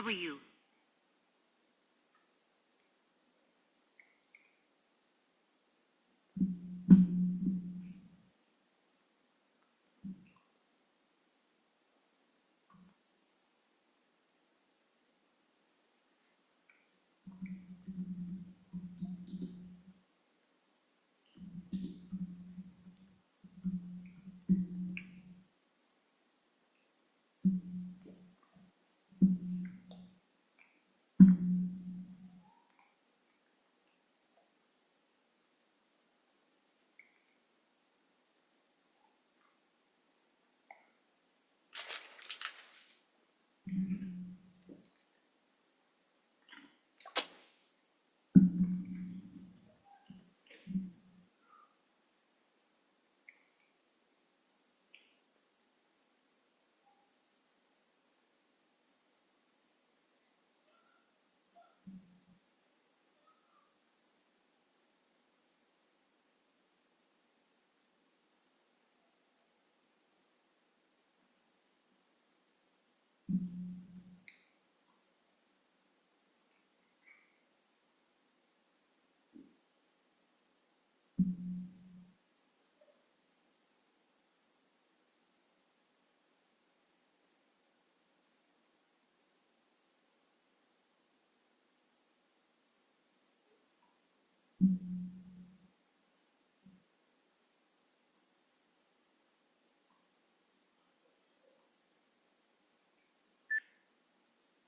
W.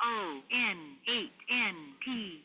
O-N-8-N-P.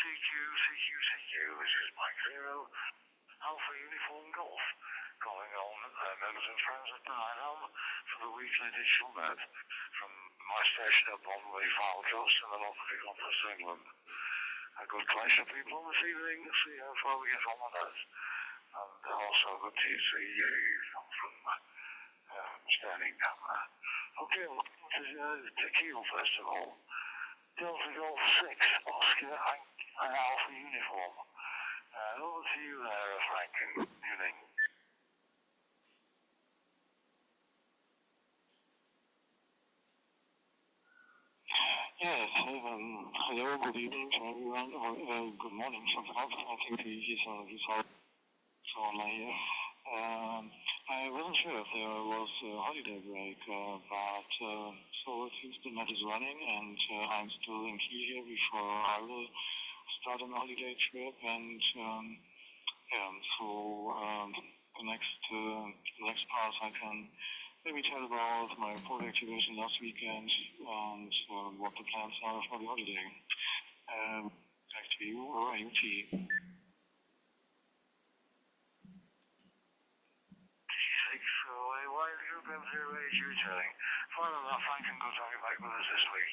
CQ, this is Mike Zero, Alpha Uniform Golf, calling on members and friends of Pennine for the weekly digital net from my station up on the File Coast in the North Conference of England. A good clash of people this evening to see how far we get on the net, and also good to see you from standing down there. Okay, well, to Tequila first of all. Delta Golf 6, Oscar and Alpha Uniform. Over to you there, Frank. Evening. Yes, hello, good evening to everyone, or good morning, something else. I think he's on here. I wasn't sure if there was a holiday break, but so it seems the net is running, and I'm still in queue here before I will start an holiday trip, and the next part, I can maybe tell about my port activation last weekend and what the plans are for the holiday. Back to you, or AUT. Why have you been through telling? Fine enough, I can go talk back with us this week.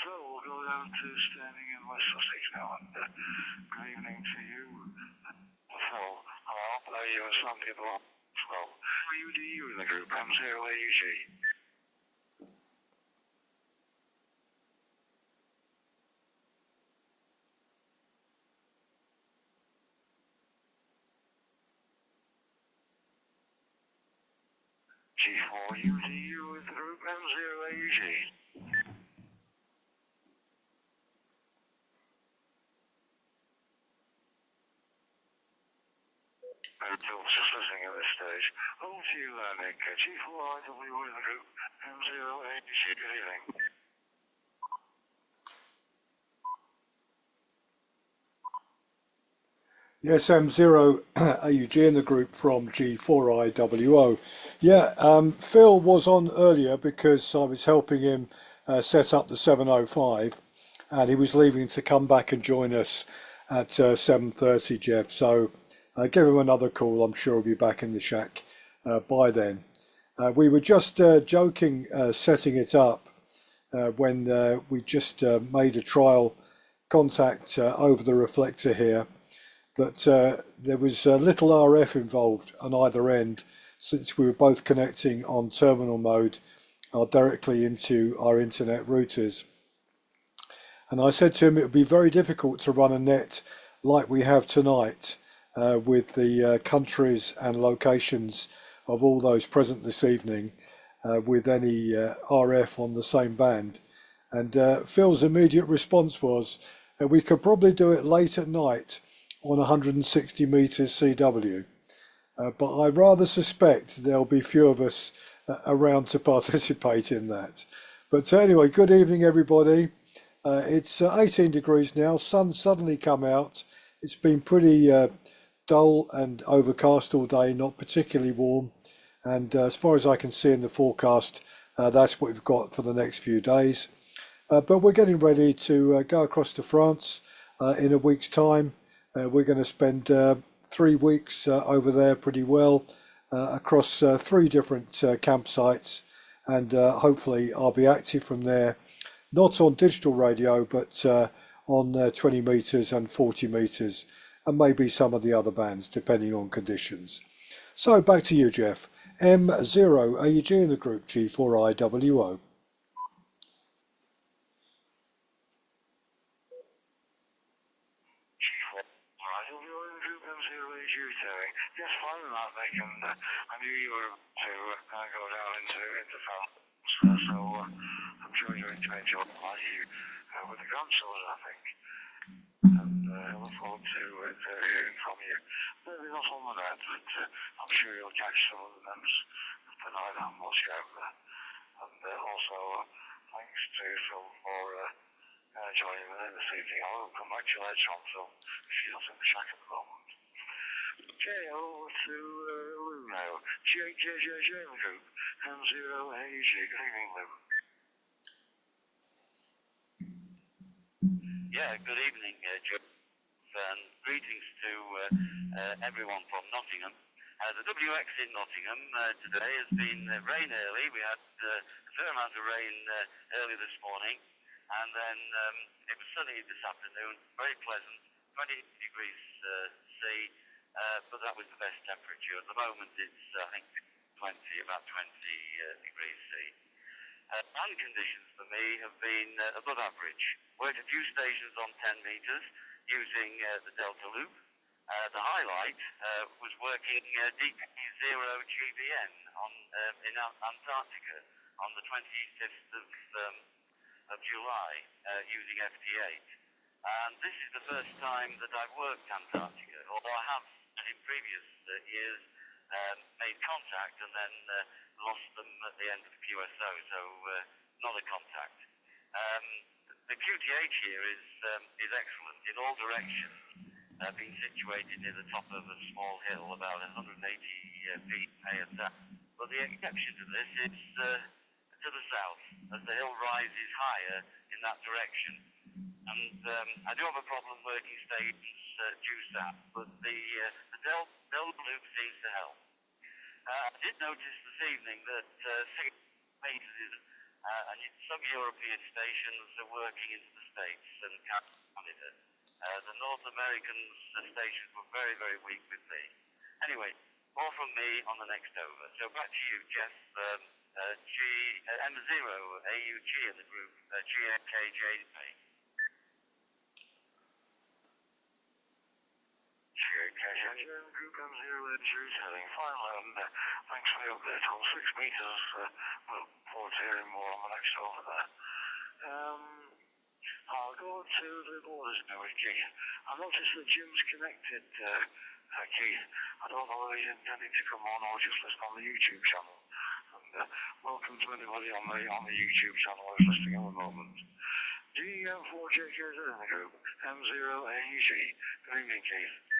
So we'll go down to standing in West Sussex now, and good evening to you. Phil, hello, you and some people. Well, who are you in the group? M0AUG. G4UDU with the group M0AUG. Just listening at this stage. Over to you, Nick. G4IW with the group M0AUG. Good evening. Yes, M0 AUG in the group from G4IWO. Yeah, Phil was on earlier because I was helping him set up the 705, and he was leaving to come back and join us at 7:30, Jeff. So give him another call. I'm sure he'll be back in the shack by then. We were just joking, setting it up when we just made a trial contact over the reflector here, that there was little RF involved on either end, since we were both connecting on terminal mode directly into our internet routers. And I said to him it would be very difficult to run a net like we have tonight with the countries and locations of all those present this evening with any RF on the same band. And Phil's immediate response was, we could probably do it late at night on 160 meters CW, but I rather suspect there'll be few of us around to participate in that. But anyway, good evening everybody. It's 18 degrees now, sun's suddenly come out. It's been pretty dull and overcast all day, not particularly warm, and as far as I can see in the forecast, that's what we've got for the next few days. But we're getting ready to go across to France in a week's time. We're going to spend 3 weeks over there pretty well across 3 different campsites, and hopefully I'll be active from there, not on digital radio, but on 20 meters and 40 meters, and maybe some of the other bands depending on conditions. So back to you, Jeff. M0 AUG in the group G4IWO. Yes, fine enough. I knew you were to go down into France, so I'm sure you're going to enjoy with the consoles, I think. And I look forward to hearing from you. Maybe not on the net, but I'm sure you'll catch some of the members of Pennine and Moscow. And also, thanks to Phil for joining me this evening. I'll come back to you later on, Phil, if you're not in the shack at the moment. Okay, over to Lou now. JJJJ in the group, M0AUG. Good evening, Lou. Yeah, good evening, Joe. And greetings to everyone from Nottingham. The WX in Nottingham today has been rain early. We had a fair amount of rain early this morning, and then it was sunny this afternoon, very pleasant, 20 degrees C. But that was the best temperature. At the moment it's, I think, about 20 degrees C. Land conditions for me have been above average. Worked a few stations on 10 meters using the Delta Loop. The highlight was working DP0 GBN in Antarctica on the 25th of July using FT8. And this is the first time that I've worked Antarctica, although I have in previous years made contact and then lost them at the end of the QSO, so not a contact. The QTH here is excellent in all directions. being situated near the top of a small hill, about 180 feet ASL. But the exception to this is to the south, as the hill rises higher in that direction. And I do have a problem working stations due south, but the Delta loop seems to help. I did notice this evening that meters and some European stations are working into the States and Canada. The North American stations were very, very weak with me. Anyway, more from me on the next over. So back to you, Jeff. M0 AUG in the group, GMKJP. Group M0 Andrews heading fine. Thanks for the update on 6 meters. We'll forward to hearing more on the next over there. I'll go to the borders now with Keith. I noticed that Jim's connected, Keith. I don't know whether he's intending to come on or just listen on the YouTube channel. And welcome to anybody on the YouTube channel who's listening at the moment. GM4JKZ in the group, M0 AUG. Good evening, Keith.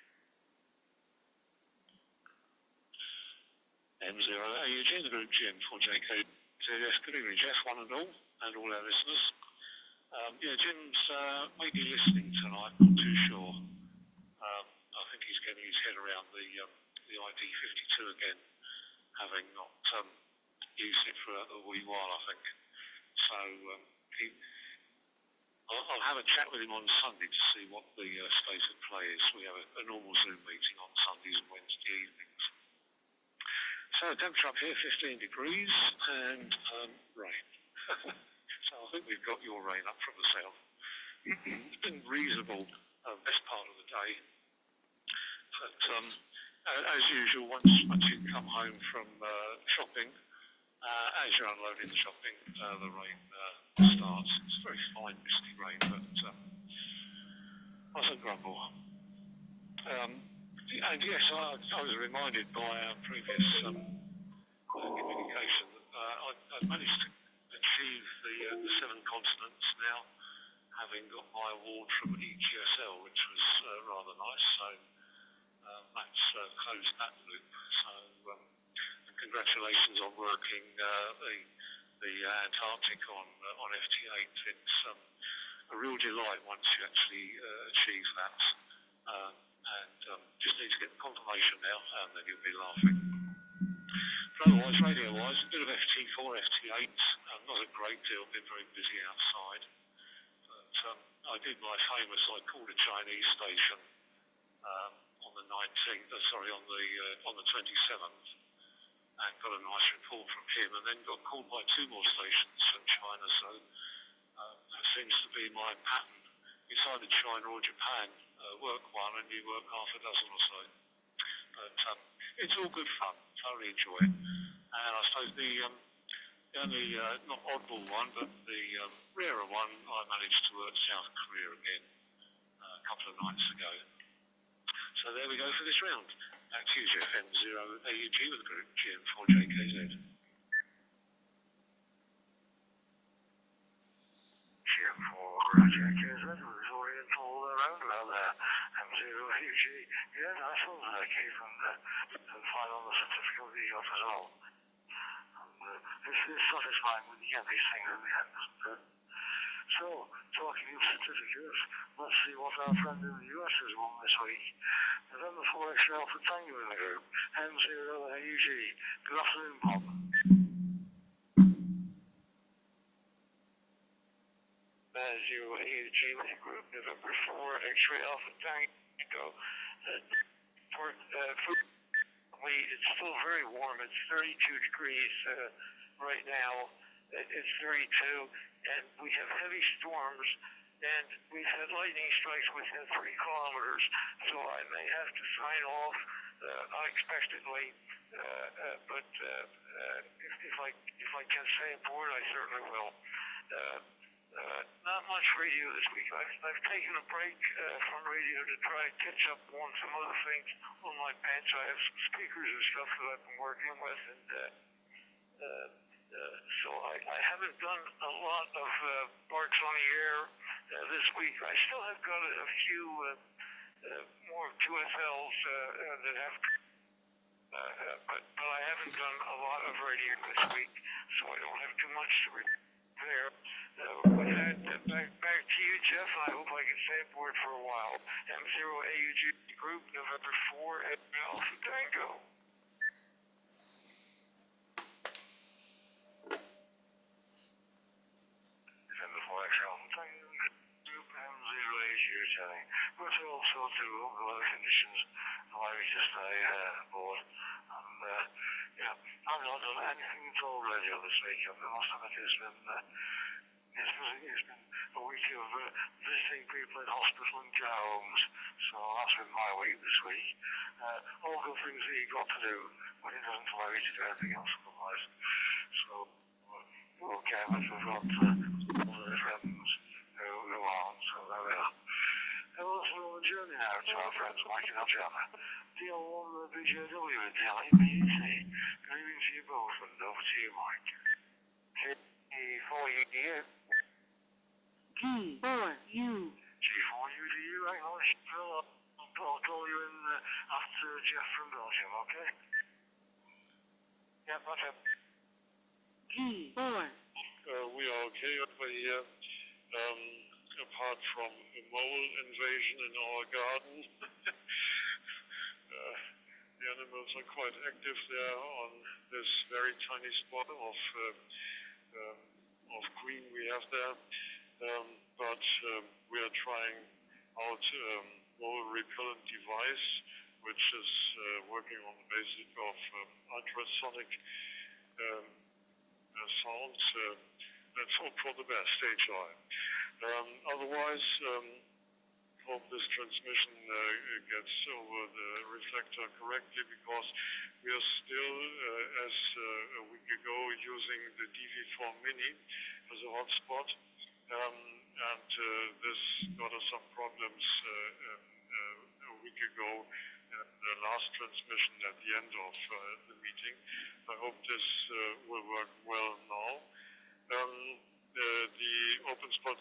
M0 AUG in the group, GM4JK. Yes, good evening, Jeff, one and all our listeners. Jim's maybe listening tonight, not too sure. I think he's getting his head around the ID52 again, having not used it for a wee while, I think. So I'll have a chat with him on Sunday to see what the state of play is. We have a normal Zoom meeting on Sundays and Wednesday evenings. So temperature up here, 15 degrees and rain. So I think we've got your rain up from the south. It's been reasonable best part of the day. But as usual, once you come home from shopping, as you're unloading the shopping, the rain starts. It's very fine, misty rain, but mustn't grumble. And yes, I was reminded by our previous communication that I managed to achieve the 7 continents now, having got my award from EQSL, which was rather nice. So that's closed that loop. So congratulations on working the Antarctic on FT8. It's a real delight once you actually achieve that. And just need to get the confirmation now, and then you'll be laughing. But otherwise, radio-wise, a bit of FT4, FT8, not a great deal, been very busy outside. But I did my famous, I called a Chinese station on the 19th, on the 27th, and got a nice report from him, and then got called by 2 more stations from China, so that seems to be my pattern. It's either China or Japan. Work one and you work half a dozen or so. But it's all good fun. Thoroughly enjoy it. And I suppose the only, not oddball one, but the rarer one, I managed to work South Korea again a couple of nights ago. So there we go for this round. Back to you, Jeff. M0 AUG with the group, GM4JKZ. GM4JKZ was oriental around there. M0 AUG. Yeah, nice one, Keith, and fine on the certificate that you got as well. And it's satisfying when you get these things in the end, isn't it? So, talking of certificates, let's see what our friend in the US has won this week. November 4 X-Ray Alpha Tango in the group, M0 AUG. Good afternoon, Bob. M0 AUG with the group, November 4 X-Ray Alpha Tango. It's still very warm. It's 32 degrees right now. It's 32, and we have heavy storms, and we've had lightning strikes within 3 kilometers, so I may have to sign off unexpectedly, but if I can stay aboard, I certainly will. Not much radio this week. I've taken a break from radio to try and catch up on some other things on my bench. I have some speakers and stuff that I've been working with, and so I haven't done a lot of Barks on the Air this week. I still have got a few more QSLs that have. But I haven't done a lot of radio this week, so I don't have too much to prepare. With that, back to you, Jeff. I hope I can stay aboard for a while. M0AUG Group, November 4 at Alpha Tango. November 4 at Alpha Tango. Group M0AUG telling. But also to weather conditions allow me to stay aboard. And yeah, I've not done anything at all radio this week. I must admit it's been a week of visiting people in hospital and care homes. So that's been my week this week. All good things that you've got to do, but it doesn't allow you to do anything else otherwise. So, okay, but we've got all the friends who aren't, so there we are. We'll journey now to our friends Mike and Algema. DL1 BJW and LABC. Good evening to you both, and over to you, Mike. G4UDU. G4U. G4UDU, hang on, Phil, I'll call you in after Jeff from Belgium, okay? Yeah, that's it. G4. We are okay over here. Apart from a mole invasion in our garden. The animals are quite active there on this very tiny spot of green we have there. But we are trying out mole repellent device, which is working on the basis of ultrasonic sounds. Let's hope for the best, HI. Otherwise, hope this transmission gets over the reflector correctly, because we are still, as a week ago, using the DV4 Mini as a hotspot, and this got us some problems a week ago in the last transmission at the end of the meeting. I hope this will work well now. The OpenSpot 3,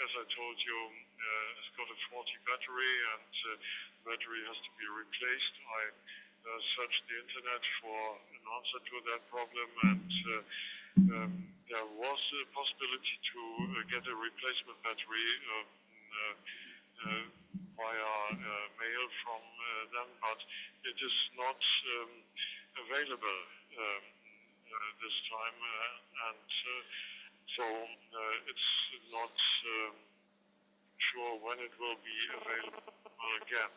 as I told you, has got a faulty battery, and the battery has to be replaced. I searched the internet for an answer to that problem, and there was a possibility to get a replacement battery via mail from them, but it is not available this time, and so it's not sure when it will be available again.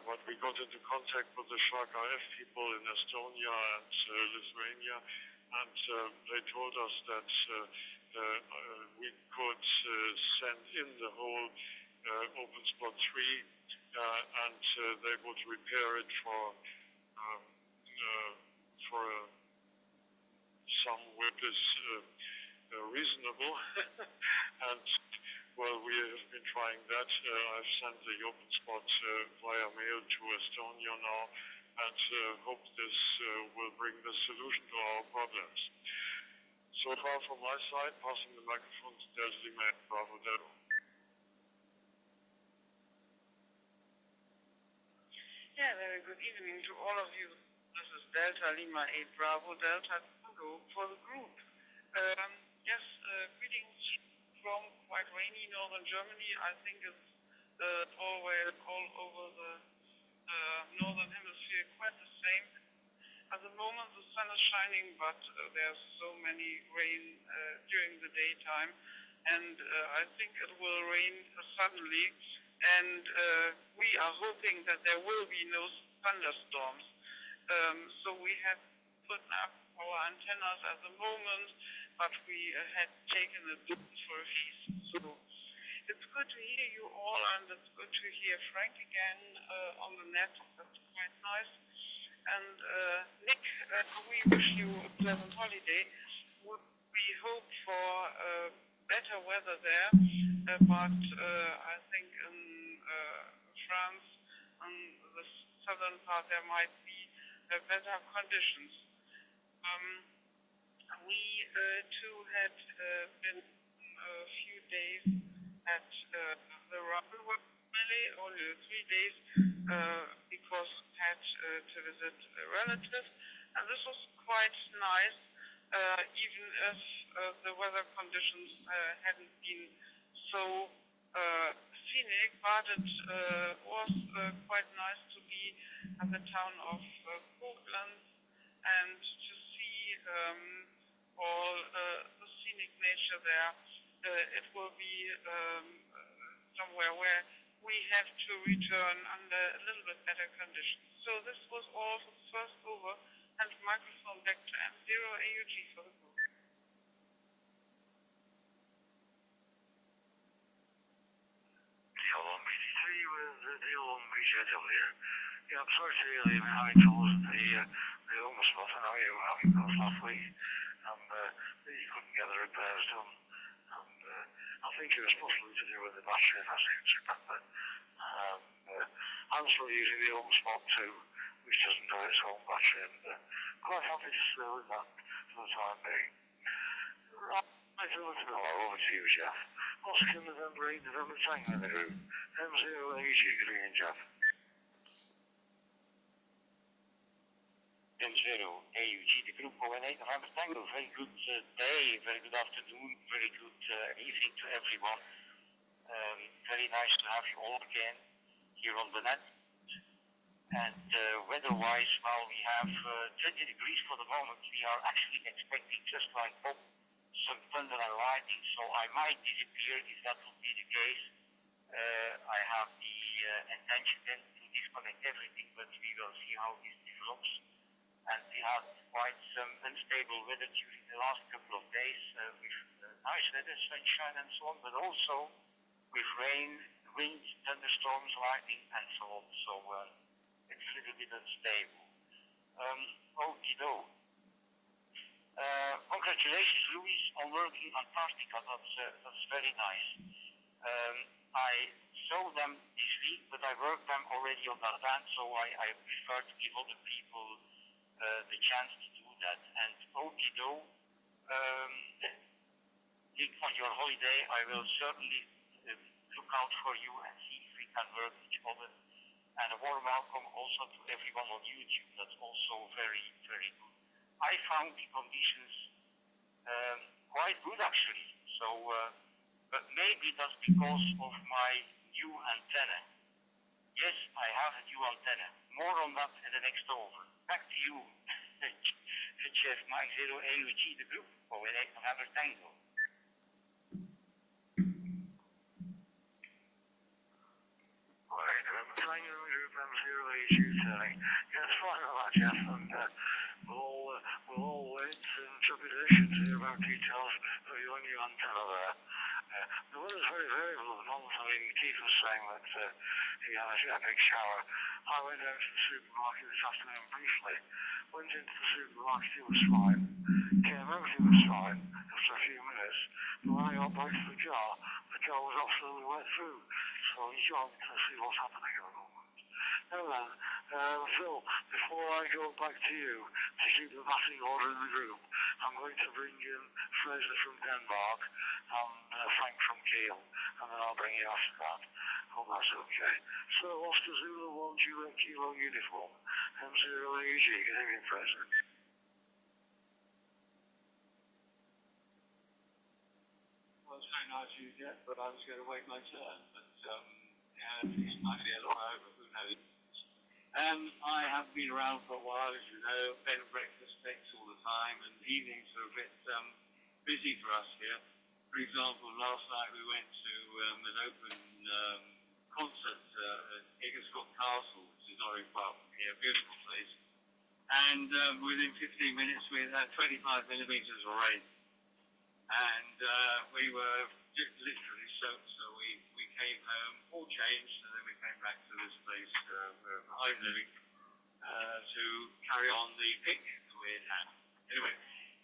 But we got into contact with the Shark IF people in Estonia and Lithuania, and they told us that we could send in the whole OpenSpot 3, and they would repair it for a sum which is reasonable. And well, we have been trying that. I've sent the OpenSpot via mail to Estonia now, and hope this will bring the solution to our problems. So far from my side, passing the microphone to Delta Lima Bravo Delta. Yeah, very good evening to all of you. This is Delta Lima 8 Bravo Delta Tango for the group. Yes, greetings from quite rainy northern Germany. I think it's all over the northern hemisphere quite the same. At the moment the sun is shining, but there's so many rain during the daytime, and I think it will rain suddenly, and we are hoping that there will be no thunderstorms. So we have put up our antennas at the moment, but we had taken a dip for a feast. So it's good to hear you all, and it's good to hear Frank again on the net. That's quite nice. And Nick, we wish you a pleasant holiday. We hope for better weather there, but I think in France, in the southern part, there might be better conditions. We too had been a few days at the Rubble day, only 3 days, because had to visit a relative, and this was quite nice, even if the weather conditions hadn't been so scenic, but it was quite nice to be at the town of Koblenz and to see all the scenic nature there. It will be somewhere where we have to return under a little bit better conditions. So this was all for the first over, and microphone back to M0 AUG for the group. DL1 BT3 with DL1 BJW. Yeah, I'm sorry to hear that you've been having troubles with the illness spot. I know you were having those last week, and that you couldn't get the repairs done. And I think it was possibly to do with the battery, if I seem to remember. I'm still using the old spot too, which doesn't have its own battery, and quite happy to stay with that for the time being. Right, over to you, Jeff. Oscar November 8 November Tango in the group. M0 AG, good evening, Jeff. M0 AUG, the group ON8 November Tango. Very good day, very good afternoon, very good evening to everyone. Very nice to have you all again here on the net. And weather-wise, well, we have 20 degrees for the moment. We are actually expecting, just like Bob, some thunder and lightning, so I might disappear if that would be the case. I have the intention then to disconnect everything, but we will see how this develops. And we had quite some unstable weather during the last couple of days with nice weather, sunshine and so on, but also with rain, wind, thunderstorms, lightning and so on. So it's a little bit unstable. Okie-doke. Congratulations, Louis, on working Antarctica. That's very nice. I saw them this week, but I worked them already on that land, so I prefer to give other people the chance to do that. And okie-doke, on your holiday, I will certainly look out for you and see if we can work each other. And a warm welcome also to everyone on YouTube. That's also very, very good. I found the conditions quite good actually. So, but maybe that's because of my new antenna. Yes, I have a new antenna. More on that in the next over. Back to you, Jeff. Mike 0 AUG, the group. ON8 November Tango. Tango group M0 AG telling. Yeah, it's fine on that, Jeff. And we'll all wait in trepidation to hear about details of your new antenna there. The weather's very variable at the moment. I mean, Keith was saying that he had a big shower. I went down to the supermarket this afternoon briefly. Went into the supermarket, it was fine. Came out, it was fine after a few minutes. But when I got back to the car was absolutely wet through. So he's trying to see what's happening at the moment. Now then, Phil, before I go back to you to keep the batting order in the group, I'm going to bring in Fraser from Denmark and Frank from Kiel, and then I'll bring you after that. Hope that's okay. So, Oscar Zulu 1 Juliet Kilo uniform, M0 AUG, good evening, Fraser. Well, it's very nice of you, Jeff, but I was going to wait my turn. But yeah, it might be a long over, who knows. I have been around for a while, as you know. Bed and breakfast takes all the time, and evenings are a bit busy for us here. For example, last night we went to an open concert at Eggerscott Castle, which is not very far from here, a beautiful place. And within 15 minutes we had 25 millimeters of rain. And we were just literally soaked, so we came home, all changed, and then we came back to this place where I'm living to carry on the pick that we had. Anyway,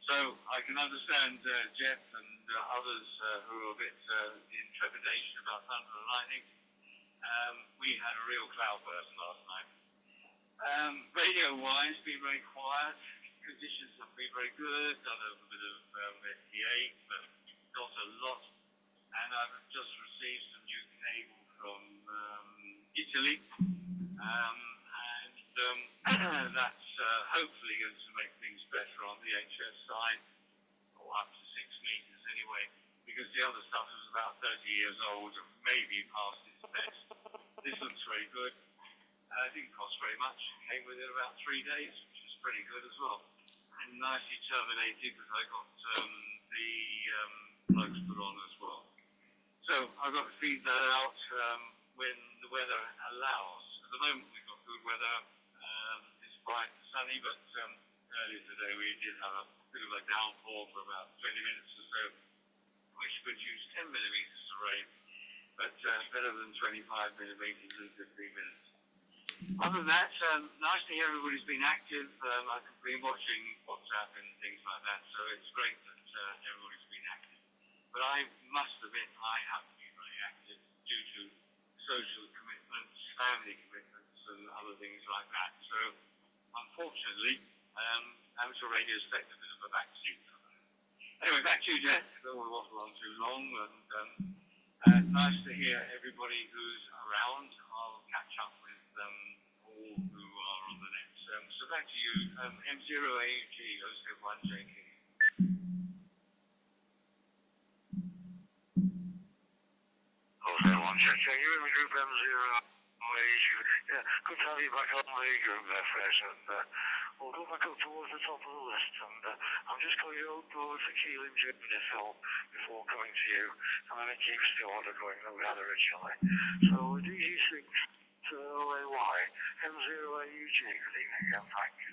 so I can understand Jeff and others who are a bit in trepidation about thunder and lightning. We had a real cloudburst last night. Radio-wise, been very quiet. Conditions have been very good. Done a bit of SDA, but not a lot. And I've just received some new cable from Italy, and that's hopefully going to make things better on the HS side, or up to 6 meters anyway, because the other stuff is about 30 years old and maybe past its best. This looks very good. It didn't cost very much. Came within about 3 days, which is pretty good as well. And nicely terminated because I got the plugs put on as well. So I've got to feed that out when the weather allows. At the moment we've got good weather. It's bright and sunny, but earlier today we did have a bit of a downpour for about 20 minutes or so, which produced 10 millimeters of rain, but better than 25 millimeters in 15 minutes. Other than that, nice to hear everybody's been active. I've been watching WhatsApp and things like that, so it's great that everybody's been active. But I must admit, I haven't been very active due to social commitments, family commitments, and other things like that. So, unfortunately, amateur radio's taken a bit of a backseat. Anyway, back to you, Jeff. I don't want to waffle on too long, and nice to hear everybody who's around. I'll catch up with all who are on the net. So back to you, M0AUG 071JK. Okay, one check. You're in the group M0AUG. Yeah, good to have you back on the group there, Fred. And we'll go back up towards the top of the list. And I'm just going to go for Keeling Germany Phil before coming to you. And then it keeps the order going that we had originally. So DG6 to OAY, M0AUG. Good evening again, thank you.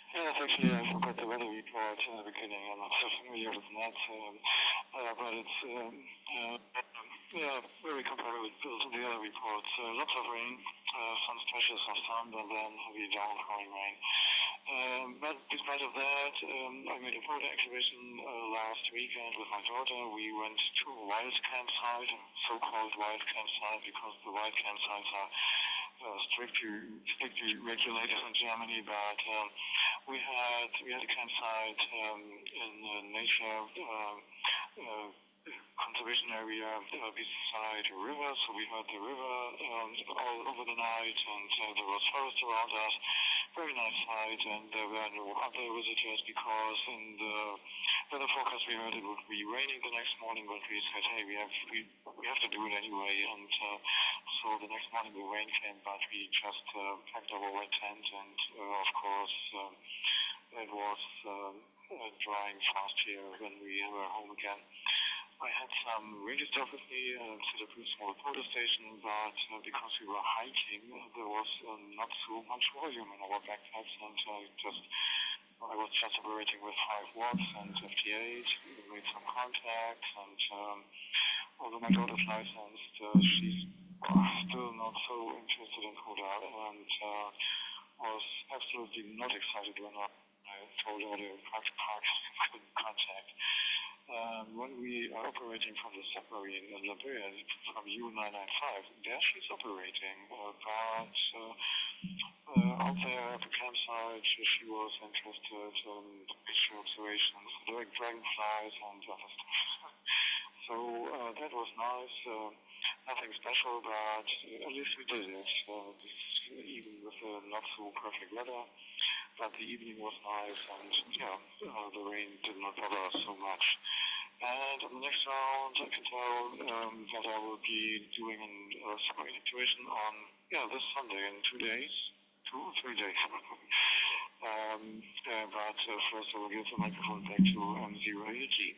Yes, actually, I forgot the weather report in the beginning. I'm not so familiar with that, but it's very comparable to the other reports. Lots of rain, some stretches of sun, and then heavy downpouring rain. But despite of that, I made a photo exhibition last weekend with my daughter. We went to a wild campsite, a so-called wild campsite, because the wild campsites are strictly regulated in Germany, but we had a campsite in a nature conservation area beside a river, so we had the river all over the night, and there was forest around us. Very nice site, and there were no other visitors because in the weather forecast we heard it would be raining the next morning, but we said, hey, we have to do it anyway, and so the next morning the rain came, but we just packed our wet tent, and of course it was drying fast here when we were home again. I had some radio stuff with me, set up a small photo station, but because we were hiking, there was not so much volume in our backpacks, and I was just operating with 5 watts and 58. We made some contacts, and although my daughter's licensed, she's still not so interested in Koda, and was absolutely not excited when I told her to park couldn't contact. When we are operating from the submarine in Liberia, from U995, there she's operating, but out there at the campsite, she was interested in picture observations, doing dragonflies and other stuff. So that was nice, nothing special, but at least we did it, even with not so perfect weather. But the evening was nice, and the rain did not bother us so much. And on the next round, I can tell that I will be doing a submarine activation on this Sunday in 2 days, 2 or 3 days. But first I will give the microphone back to M0AG. Thank you.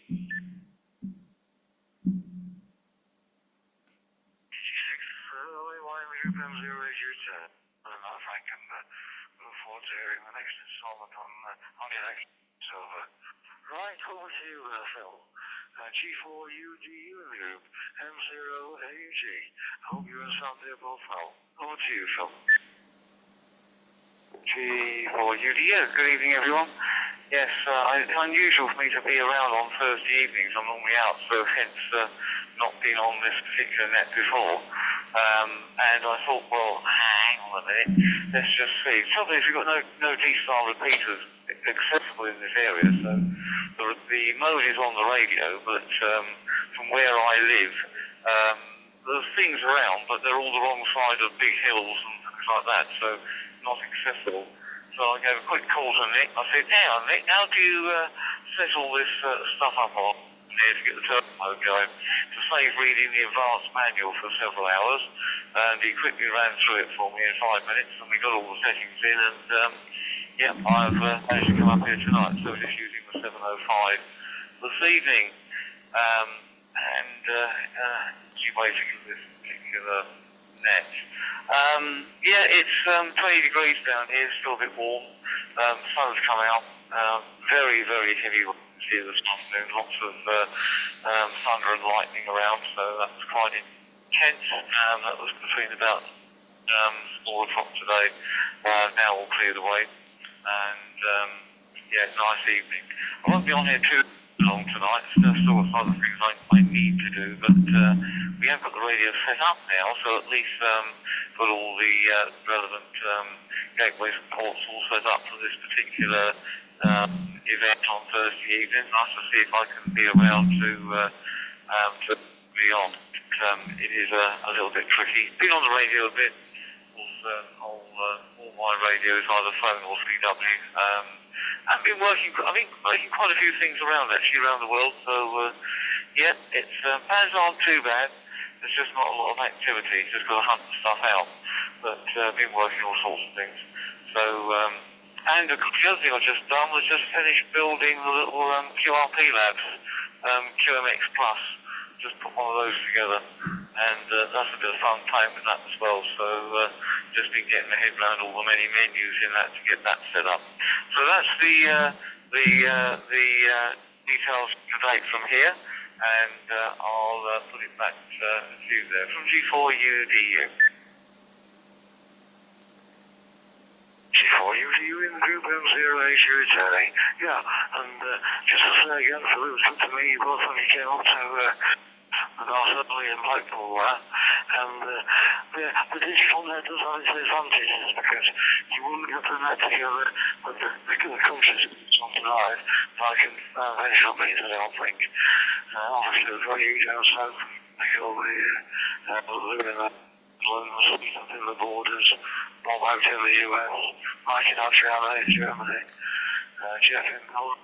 Look forward to hearing the next installment on your next server. Right, over to you, Phil. G4UDU in the group, M0AUG. I hope you and Sandy are both well. Over to you, Phil. G4UD, good evening everyone. Yes, it's unusual for me to be around on Thursday evenings. I'm normally out, so hence not been on this particular net before. And I thought, well, hang on a minute, let's just see. Trouble is, we've got no D-style repeaters accessible in this area, so the mode is on the radio, but from where I live, there's things around, but they're all the wrong side of big hills and things like that, so not accessible. So I gave a quick call to Nick. I said, now Nick, how do you set all this stuff up on here to get the turbo going? To save reading the advanced manual for several hours, and he quickly ran through it for me in 5 minutes, and we got all the settings in, and yeah, I've managed to come up here tonight, so just using the 705 this evening, and you basically this particular net. Yeah, it's 20 degrees down here, still a bit warm. Sun's come out, very, very heavy winds here this afternoon, lots of thunder and lightning around, so that was quite intense. That was between about 4 o'clock today, now all cleared away, and yeah, nice evening. I won't be on here too long tonight, still got some other things I need to do, but we have got the radio set up now, so at least got all the relevant gateways and ports all set up for this particular event on Thursday evening. Nice to see if I can be around to be on. It is a little bit tricky. Been on the radio a bit. All my radio is either phone or CW. I've been working quite a few things around actually around the world. So yeah, it's bands aren't too bad. There's just not a lot of activity. Just got to hunt stuff out. But been working all sorts of things. So and the other thing I just done was just finished building the little QRP labs, QMX Plus. Just put one of those together, and that's a bit of fun playing with that as well. So just been getting my head around all the many menus in that to get that set up. So that's the details to date from here, and I'll put it back to you there from G4UDU. G4UDU in the group M08 returning. Yeah, and just to say again, for those to me, both of you came up to certainly in Blackpool there, and yeah, the digital net does have its advantages because you wouldn't get the net together with the countries on tonight, like in national means, I don't think. Obviously, the very down south, like over here, living in London, up in the borders, Bob out in the US, Mike in Australia, in Germany, Jeff in Holland,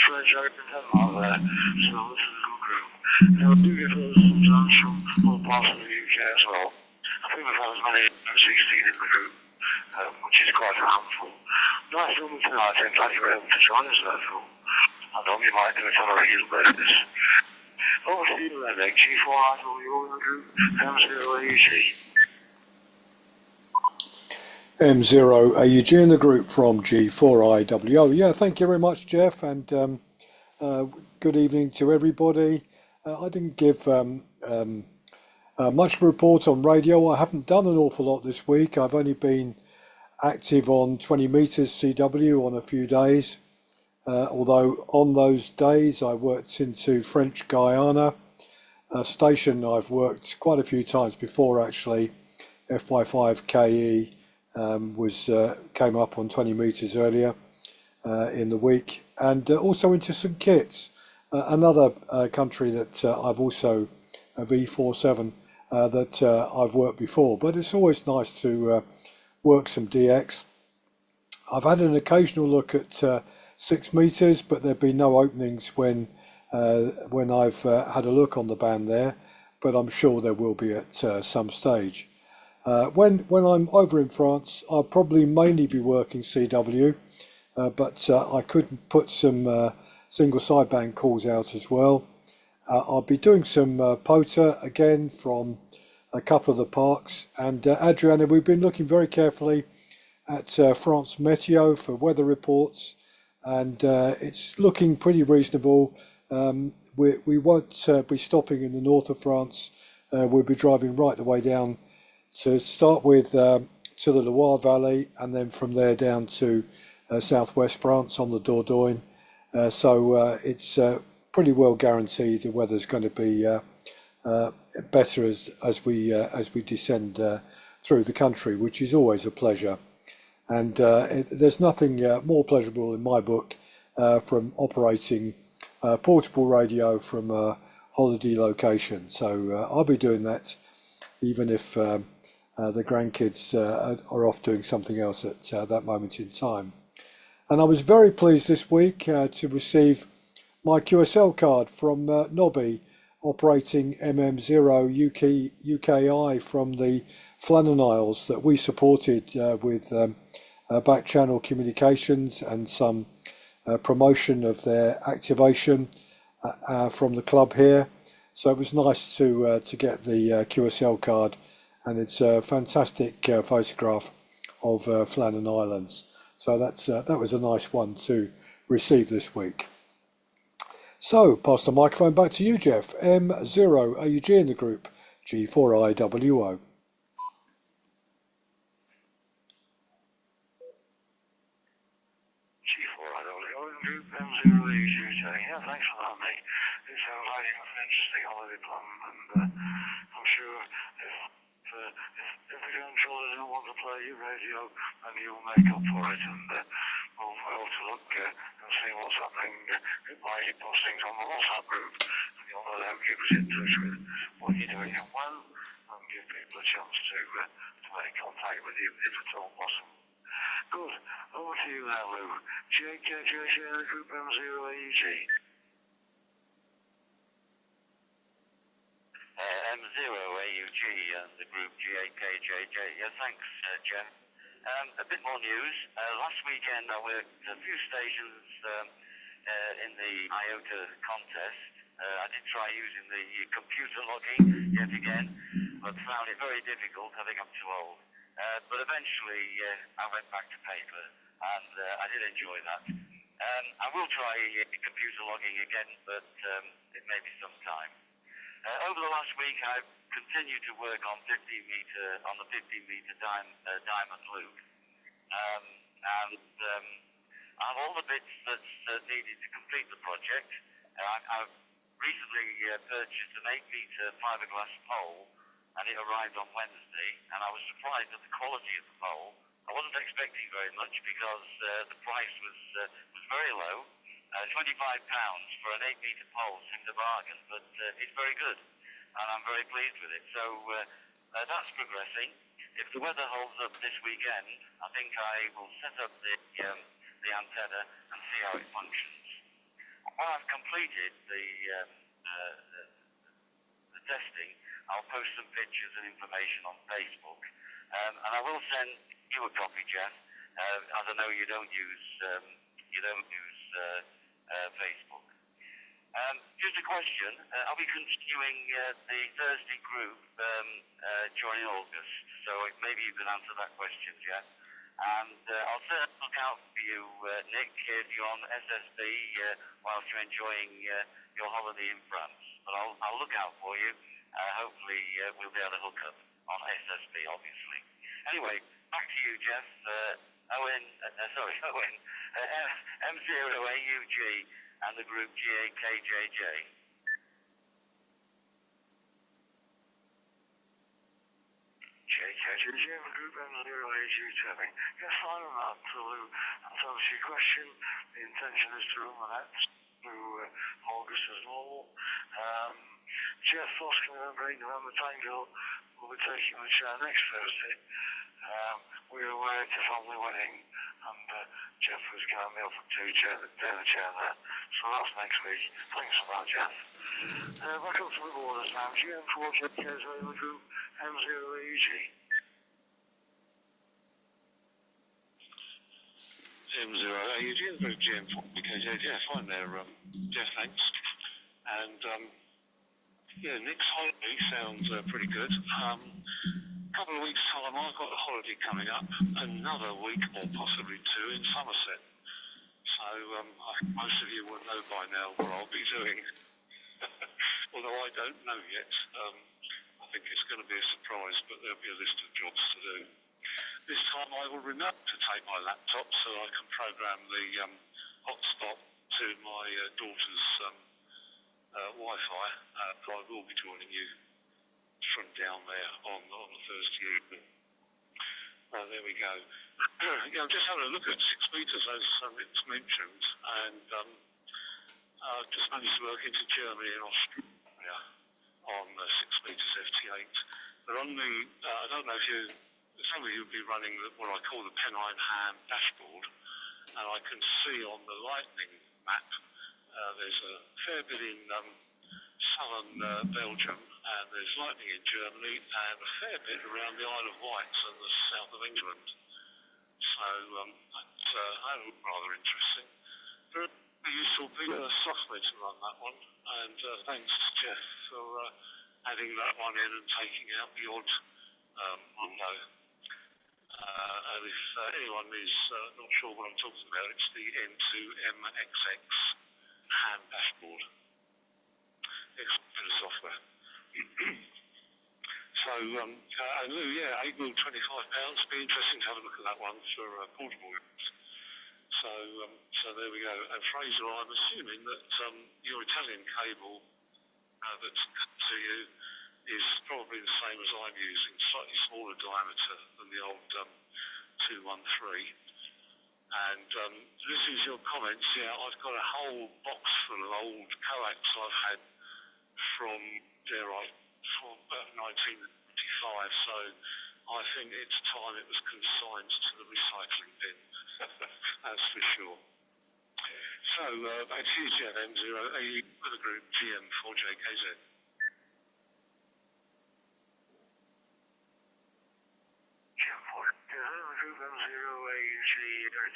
Fred out in Denmark there, so this is a good group. Now, we do get those sometimes from all parts of the UK as well. I think we've had as many as 16 in the group, which is quite a handful. Nice filming tonight, I'm glad you were able to join us therefore. I know you might do it on a regular basis. Over to you then, Nick, G4I, you're in the group, M0AUG. M0AUG in the group from G4IWO. Yeah, thank you very much, Jeff, and good evening to everybody. I didn't give much of a report on radio. I haven't done an awful lot this week. I've only been active on 20 metres CW on a few days, although on those days I worked into French Guiana, a station I've worked quite a few times before actually. FY5KE came up on 20 metres earlier in the week, and also into St Kitts, another country that I've also V47 that I've worked before, but it's always nice to work some DX. I've had an occasional look at 6 metres, but there've been no openings when I've had a look on the band there, but I'm sure there will be at some stage. When I'm over in France, I'll probably mainly be working CW, but I could put some single sideband calls out as well. I'll be doing some POTA again from a couple of the parks, and Adriana, we've been looking very carefully at France Meteo for weather reports, and it's looking pretty reasonable. We won't be stopping in the north of France. We'll be driving right the way down to start with to the Loire Valley, and then from there down to southwest France on the Dordogne. So it's pretty well guaranteed the weather's going to be better as we descend through the country, which is always a pleasure. And there's nothing more pleasurable in my book from operating portable radio from a holiday location. So I'll be doing that, even if the grandkids are off doing something else at that moment in time. And I was very pleased this week to receive my QSL card from Nobby, operating MM0 UKI from the Flannan Isles that we supported with back channel communications and some promotion of their activation from the club here. So it was nice to get the QSL card, and it's a fantastic photograph of Flannan Islands. So that was a nice one to receive this week. So pass the microphone back to you, Jeff. M0 AUG in the group, G4IWO. G4IWO in group M0AUG. Yeah, thanks for that, mate. It sounds like you have an interesting holiday plan, and I'm sure if the grandchildren don't want to play your radio, then you'll make up for it, and we'll to look and see what's happening by postings on the WhatsApp group, and you'll no doubt keep us in touch with what you're doing and when, and give people a chance to make contact with you if at all possible. Good. Over to you now, Lou. JKJJ Group M0AEG. M0AUG and the group GAKJJ. Yeah, thanks, Jeff. A bit more news. Last weekend I worked a few stations in the IOTA contest. I did try using the computer logging yet again, but found it very difficult. I think I'm too old. But eventually I went back to paper, and I did enjoy that. I will try computer logging again, but it may be some time. Over the last week, I've continued to work on the 15-meter diamond loop, and I have all the bits that's needed to complete the project. I've recently purchased an 8-meter fiberglass pole, and it arrived on Wednesday, and I was surprised at the quality of the pole. I wasn't expecting very much because the price was very low. £25 for an 8-meter pole seemed a bargain, but it's very good, and I'm very pleased with it. So that's progressing. If the weather holds up this weekend, I think I will set up the antenna and see how it functions. When I've completed the testing, I'll post some pictures and information on Facebook, and I will send you a copy, Jeff. As I know you don't use Facebook. Just a question. Are we continuing the Thursday group during August? So maybe you can answer that question, Jeff. And I'll certainly look out for you, Nick, if you're on SSB whilst you're enjoying your holiday in France. But I'll look out for you. Hopefully we'll be able to hook up on SSB, obviously. Anyway, back to you, Jeff. Owen, M0AUG and the group GAKJJ. JKJJ, the group M0AUG tapping. Yes, fine on that, Lou. That's obviously a question. The intention is to run the nets through August as normal. Jeff Oscar November 8 November Tango will be taking the chair next Thursday. We were away at a family wedding, and Jeff was going to me up to the chair there. So that's next week. Thanks for that, Jeff. Back up to the borders now. GM4 JK's in the group M0AUG. M0AUG in the group GM4 JK's. Yeah, fine there, Jeff, thanks. And yeah, Nick's holiday sounds pretty good. Couple of weeks' time, I've got a holiday coming up, another week or possibly two in Somerset. So most of you will know by now what I'll be doing. Although I don't know yet. I think it's going to be a surprise, but there'll be a list of jobs to do. This time I will remember to take my laptop so I can program the hotspot to my daughter's Wi-Fi. I will be joining you from down there on the Thursday evening. There we go. Yeah, I'm just having a look at 6 meters as it's mentioned, and just managed to work into Germany and Austria California on 6 meters FT8. But on the, I don't know if some of you will be running what I call the Pennine ham dashboard, and I can see on the lightning map there's a fair bit in southern Belgium, and there's lightning in Germany, and a fair bit around the Isle of Wight and the south of England. So that was rather interesting. Very useful big software to run that one, and thanks to Jeff for adding that one in and taking out the odd window. And if anyone is not sure what I'm talking about, it's the N2MXX ham dashboard. Excellent bit of software. So, and Lou, yeah, £8 million, £25. Be interesting to have a look at that one for portable use. So there we go. And Fraser, I'm assuming that your Italian cable that's to you is probably the same as I'm using, slightly smaller diameter than the old 213. And this is your comments. Yeah, I've got a whole box full of old coax I've had from 1995. So I think it's time it was consigned to the recycling bin. That's for sure. So back to you, Jeff, M0AE with the group GM4JKZ. Group M0AUG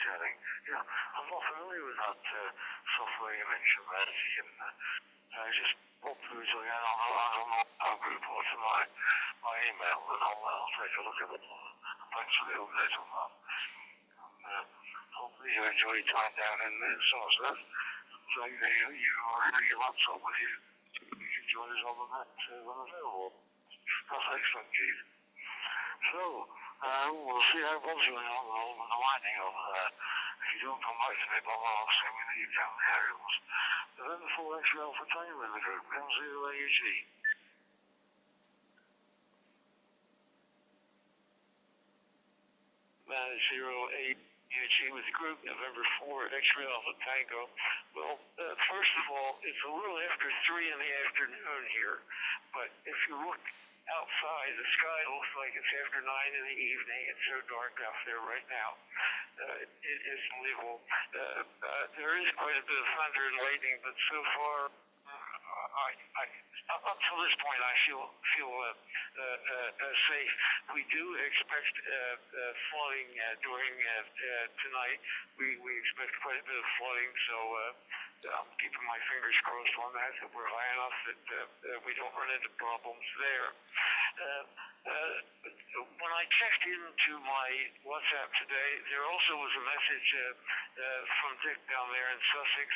chatting. Yeah, I'm not familiar with that software you mentioned there. I just walked through it again on our group or to my email, and I'll take a look at it. Thanks for the update on that. And hopefully you enjoy your time down in Somerset. So your laptop with you. You can join us on the net when available. That's excellent, Keith. So, we'll see how Bob's going on with the lightning over there. If you don't come back to me, Bob, I'll send you the account aerials. But then the full X-ray Alpha Tango in the group, M0AUG. Man 08UG with the group, November 4, X-ray Alpha Tango. Well, first of all, it's a little after 3 in the afternoon here, but if you look outside, the sky looks like it's after 9 in the evening. It's so dark out there right now. It is unbelievable. There is quite a bit of thunder and lightning, but so far, up to this point, I feel safe. We do expect flooding during tonight. We expect quite a bit of flooding, so I'm keeping my fingers crossed on that we're high enough that we don't run into problems there. When I checked into my WhatsApp today, there also was a message from Dick down there in Sussex,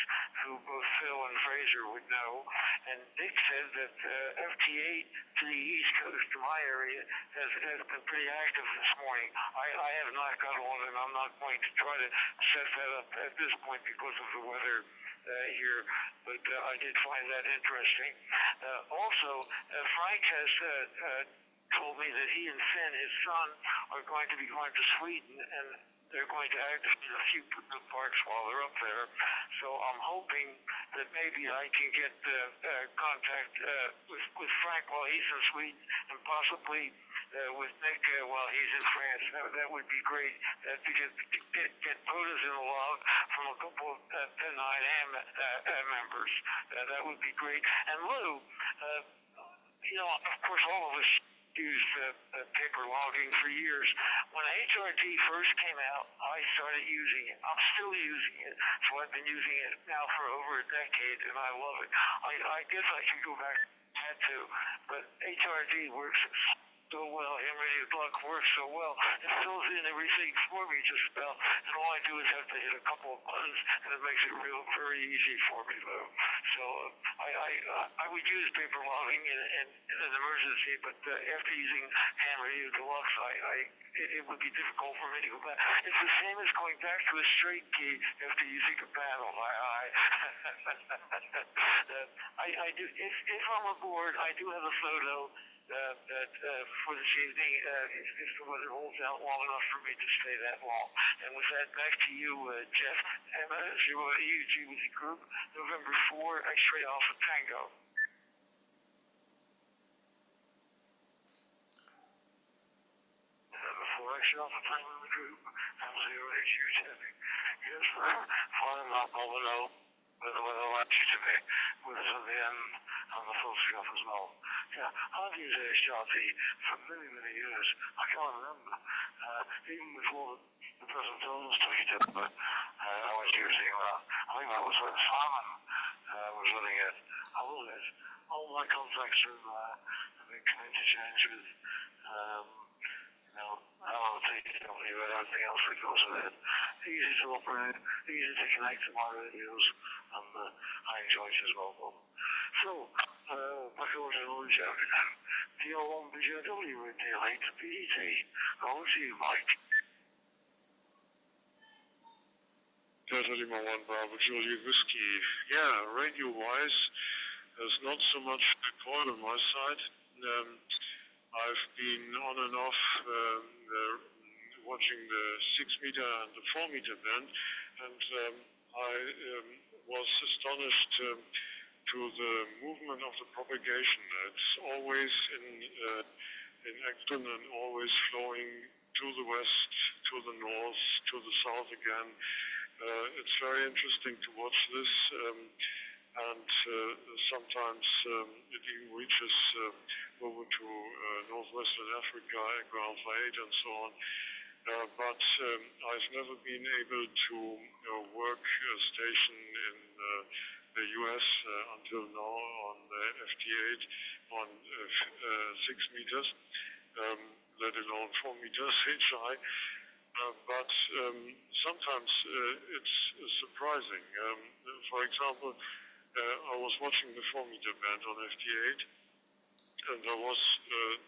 who both Phil and Fraser would know. And Dick said that FT8 to the east coast to my area has been pretty active this morning. I have not got on, and I'm not going to try to set that up at this point because of the weather here, but I did find that interesting. Also, Frank has told me that he and Finn, his son, are going to be going to Sweden, and they're going to activate a few parks while they're up there. So I'm hoping that maybe I can get contact with Frank while he's in Sweden, and possibly with Nick while he's in France. That would be great to get photos in the log from a couple of Pennine members. That would be great. And Lou, of course, all of us used paper logging for years. When HRT first came out, I started using it. I'm still using it, so I've been using it now for over a decade, and I love it. I guess I should go back had to, but HRT works so well. Henry Luck works so well. It fills in everything for me just about, and all I do is have to hit a couple of buttons, and it makes it very easy for me, though. So I would use paper logging in an emergency, but after using Henry Deluxe, it would be difficult for me to go back. It's the same as going back to a straight key after using a paddle. I do. If I'm aboard, I do have a photo for this evening, if the weather holds out long enough for me to stay that long. And with that, back to you, Jeff. UG with the group, November 4, X-ray Alpha Tango. section of the plane in the group, M08U10. Yes, flying up over now, with the latch to me, with the end and the photograph as well. Yeah, I've used HRT for many, many years. I can't remember. Even before the present illness took it over, I was using that. I think that was when Simon was running it. I love it. All my contacts have been interchanged with, LTW and everything else that goes with it. Easy to operate, easy to connect to my radios, and I enjoy it as well. So, back over to the joke now. DL1BJW with DL8 PET. Over to you, Mike. Delta Lima 1 Bravo Juliet Whiskey. Yeah, radio-wise, there's not so much coil on my side. I've been on and off watching the 6-meter and the 4-meter band, and I was astonished to the movement of the propagation. It's always in action and always flowing to the west, to the north, to the south again. It's very interesting to watch this, and sometimes it even reaches over to northwestern Africa, ground for 8 and so on. But I've never been able to work a station in the US until now on FT8 on 6 meters, let alone 4 meters HI. But sometimes it's surprising. For example, I was watching the 4-meter band on FT8, and there was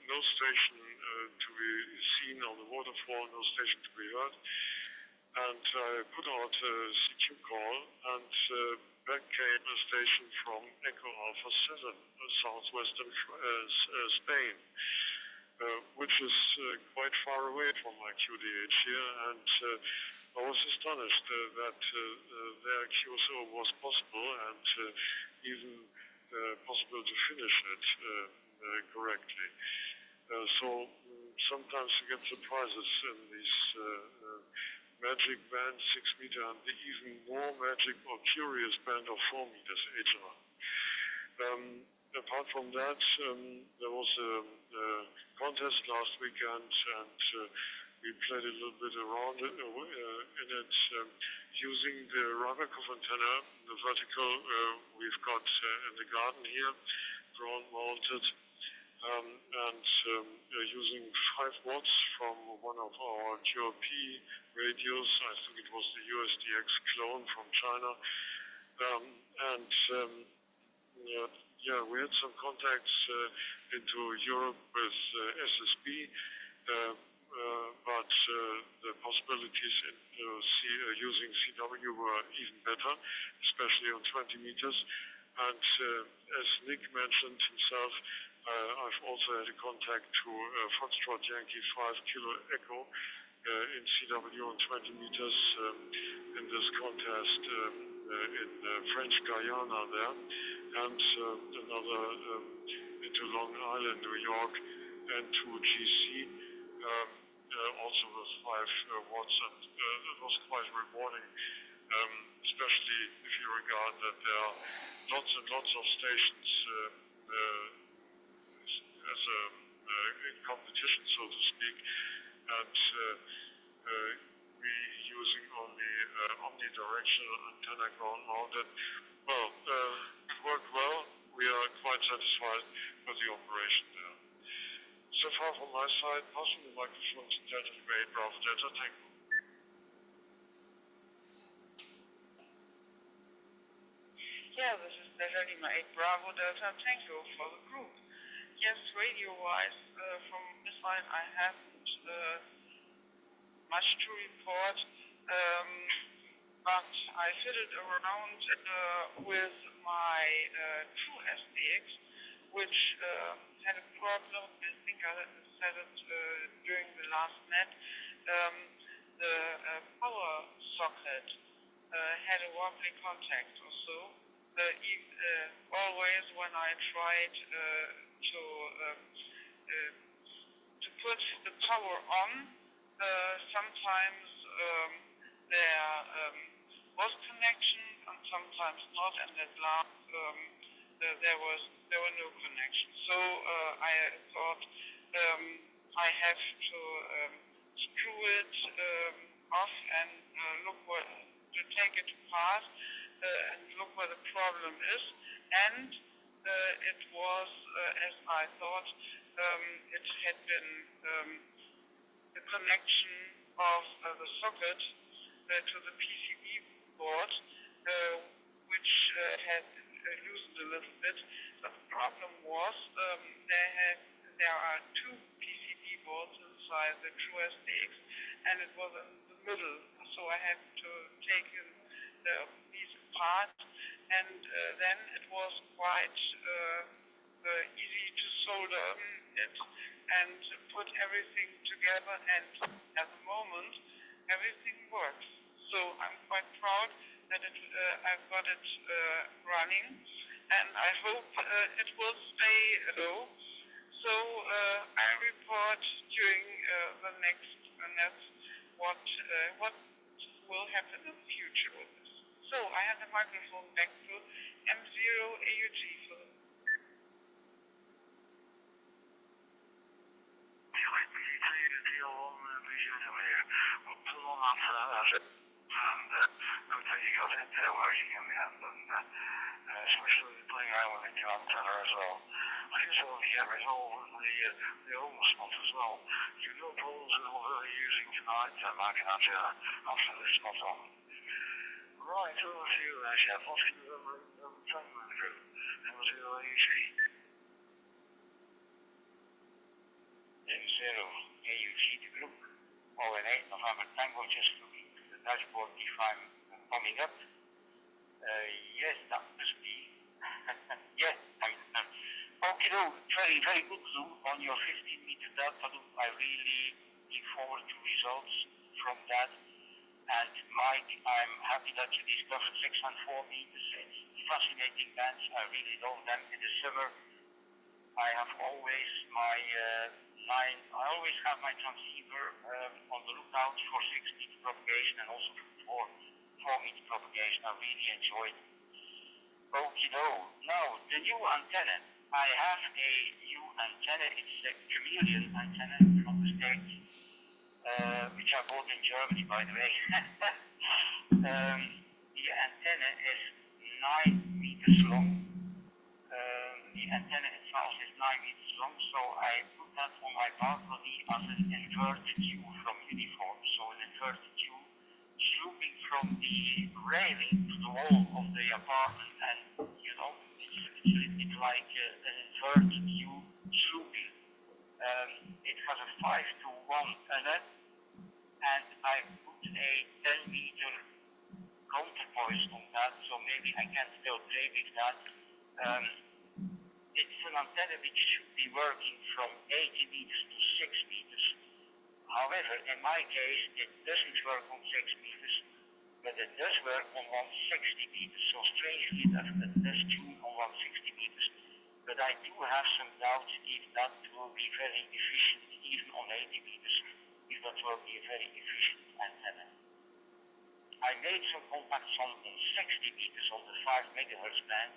no station to be seen on the waterfall, no station to be heard. And I put out a CQ call, and back came a station from Echo Alpha 7, southwestern Spain, which is quite far away from my QDH here, and I was astonished that their QSO was possible and even possible to finish it correctly. So sometimes you get surprises in these magic band 6-meter and the even more magic or curious band of 4 meters HI. Apart from that, there was a contest last weekend, and we played a little bit around in it using the Rybakov antenna, the vertical we've got in the garden here, ground mounted, and using 5 watts from one of our QRP radios. I think it was the USDX clone from China, yeah, we had some contacts into Europe with SSB, but the possibilities in using CW were even better, especially on 20 meters. And as Nick mentioned himself, I've also had a contact to Foxtrot Yankee 5 Kilo Echo in CW on 20 meters in this contest in French Guyana there, and another into Long Island, New York, and to GC, also with 5 watts, and it was quite rewarding, especially if you regard that there are lots and lots of stations as a in competition, so to speak, and we using only omnidirectional antenna ground mounted. Well, it worked well. We are quite satisfied with the operation there. So far from my side, passing the microphone to Delta Lima 8 Bravo Delta Tango. Yeah, this is Delta Lima 8 Bravo Delta Tango for the group. Yes, radio-wise, from this side I haven't much to report, but I fiddled around with my True SDX, which had a problem. I think I said it during the last net. The power socket had a wobbly contact or so. Always when I tried to put the power on, Sometimes there was connection and sometimes not, and at last there were no connection. So I thought I have to screw it off and to take it apart and look where the problem is. And it was, as I thought, it had been the connection of the socket to the PCB board, which had loosened a little bit. But the problem was there are two PCB boards inside the TrueSDX, and it was in the middle. So I had to take these apart, and then it was quite easy to solder it and put everything together, and at the moment everything works. So I'm quite proud that I've got it running, and I hope it will stay low. So I report during the next minutes what will happen in the future with this. So I have the microphone back to M0AUG for the especially playing around with the new antenna as well. I can certainly get resolved with the old spot as well. You know, polls that we're using tonight, Mark and Angela, after this spot on. Right, over to you there, Chef. What's in the phone group? M0AUG. M0 AUG, the group. ON8 November Tango, just looking to the dashboard if I'm coming up. Yes, that must be. Yes, okay, very, very good look on your 15-meter delta loop. I really look forward to results from that. And Mike, I'm happy that you discovered 6 and 4 meters. It's fascinating bands. I really love them. In the summer, I have always I always have my transceiver on the lookout for 6-meter propagation and also for 4-meter propagation. I really enjoy it. Okay, now the new antenna. I have a new antenna. It's a chameleon antenna from the States, which I bought in Germany, by the way. The antenna is 9 meters long. The antenna itself is 9 meters long, so I put that on my balcony as an inverted U from uniform. So an inverted U swooping from the railing to the wall of the apartment, and you know, it's a little bit like an inverted U swooping. It has a 5-to-1 NF, and I put a 10-meter counterpoise on that, so maybe I can still play with that. It's an antenna which should be working from 80 meters to 6 meters. However, in my case, it doesn't work on 6 meters, but it does work on 160 meters. So strangely enough, it does tune on 160 meters. But I do have some doubts if that will be very efficient, even on 80 meters, if that will be a very efficient antenna. I made some contacts on 60 meters on the 5 megahertz band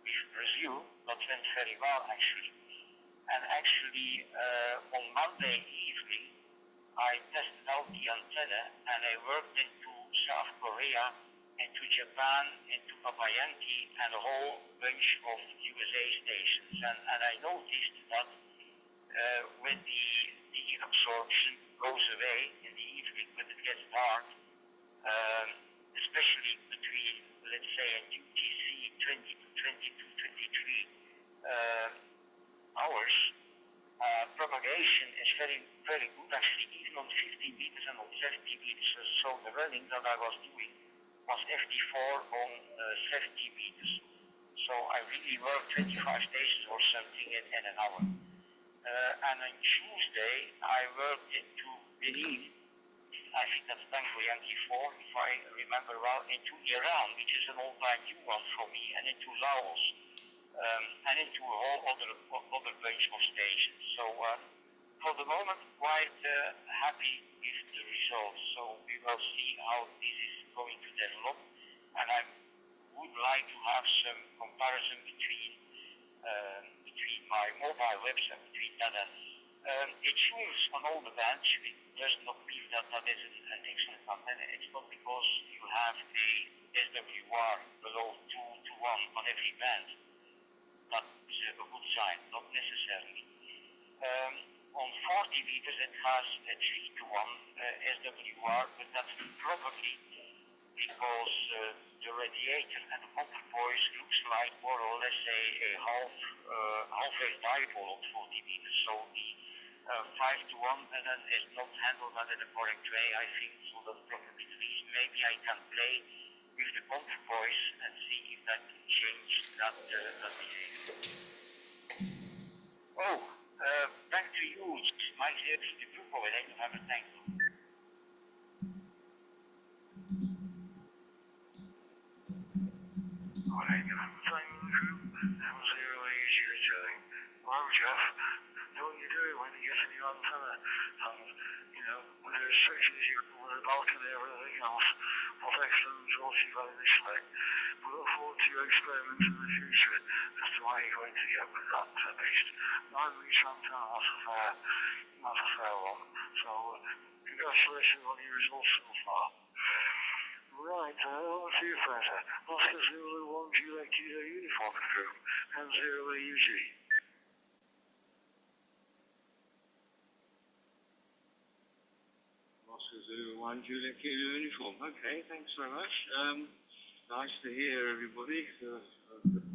with Brazil. That went very well, actually. And actually, on Monday evening, I tested out the antenna, and I worked into South Korea, into Japan, into Papayanki, and a whole bunch of USA stations. And I noticed that when the absorption goes away in the evening, when it gets dark, especially between, let's say, a UTC 20 to 22, 23 hours, propagation is very, very good, actually, even on 50 meters and on 70 meters. So the running that I was doing was FD4 on 70 meters. So I really worked 25 stations or something in an hour. And on Tuesday, I worked into Pennine. I think that's Tango Yankee 4, if I remember well, into Iran, which is an all-time new one for me, and into Laos. And into a whole other bunch of stations. So for the moment, quite happy with the results. So we will see how this is going to develop. And I would like to have some comparison between my mobile website, between that and it tunes on all the bands. It does not mean that that is an excellent antenna. It's not because you have a SWR below 2 to 1 on every band. That is a good sign, not necessarily. On 40 meters it has a 3 to 1 SWR, but that's probably because the radiator and the counterpoise looks like more or less a half-wave dipole on 40 meters. So the 5 to 1 and then is not handled in the correct way, I think, so that's probably the reason. Maybe I can play with the counterpoise and see if that can change that behavior. Oh, back to you. Mike here, the group over there, you have a thank you. Alright, I'm playing the group. That was the early issue today. Well, Jeff, know what you do when you get a new antenna. You know, when the restrictions you can worry about and everything else. What excellent results you've had initially. We look forward to your experiments in the future as to why you're going to get with that based 9 weeks antenna. That's a fair one. So, congratulations on your results so far. Right, on to you, Fraser. Oscar Zulu 1 Juliet Kilo Uniform Group and 0 AUG. Oscar Zulu 1 Juliet Kilo Uniform. Okay, thanks very much. Nice to hear everybody. A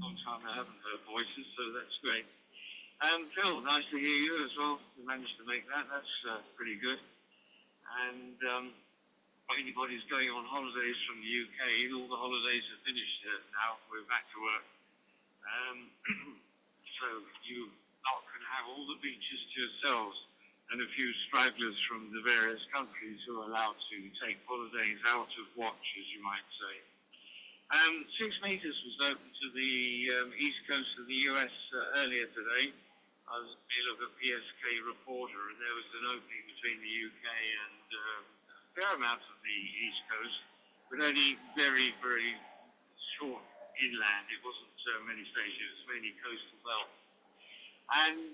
long time I haven't heard voices, so that's great. Phil, nice to hear you as well. You managed to make that. That's pretty good. And anybody who's going on holidays from the UK, all the holidays are finished now. We're back to work. So you lot can have all the beaches to yourselves and a few stragglers from the various countries who are allowed to take holidays out of watch, as you might say. 6 meters was open to the east coast of the US earlier today. I was in the middle of a PSK reporter, and there was an opening between the UK and fair amount of the east coast, but only very, very short inland. It wasn't many stations, mainly coastal belt. And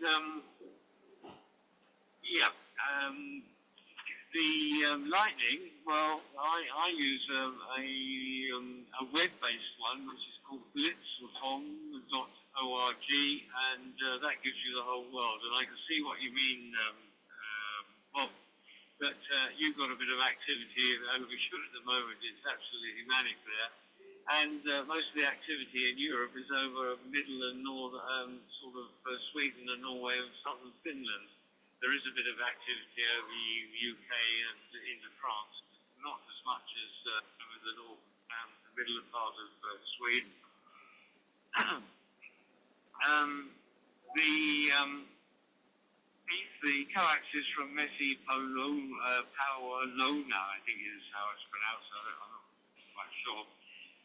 the lightning, well, I use a web-based one, which is called blitzorg.org, and that gives you the whole world. And I can see what you mean, Bob. But you've got a bit of activity over should at the moment. It's absolutely manic there. And most of the activity in Europe is over middle and north, sort of Sweden and Norway and southern Finland. There is a bit of activity over the UK and into France. Not as much as over the north and the middle part of Sweden. The coax is from Messi Paolona, I think is how it's pronounced. I'm not quite sure.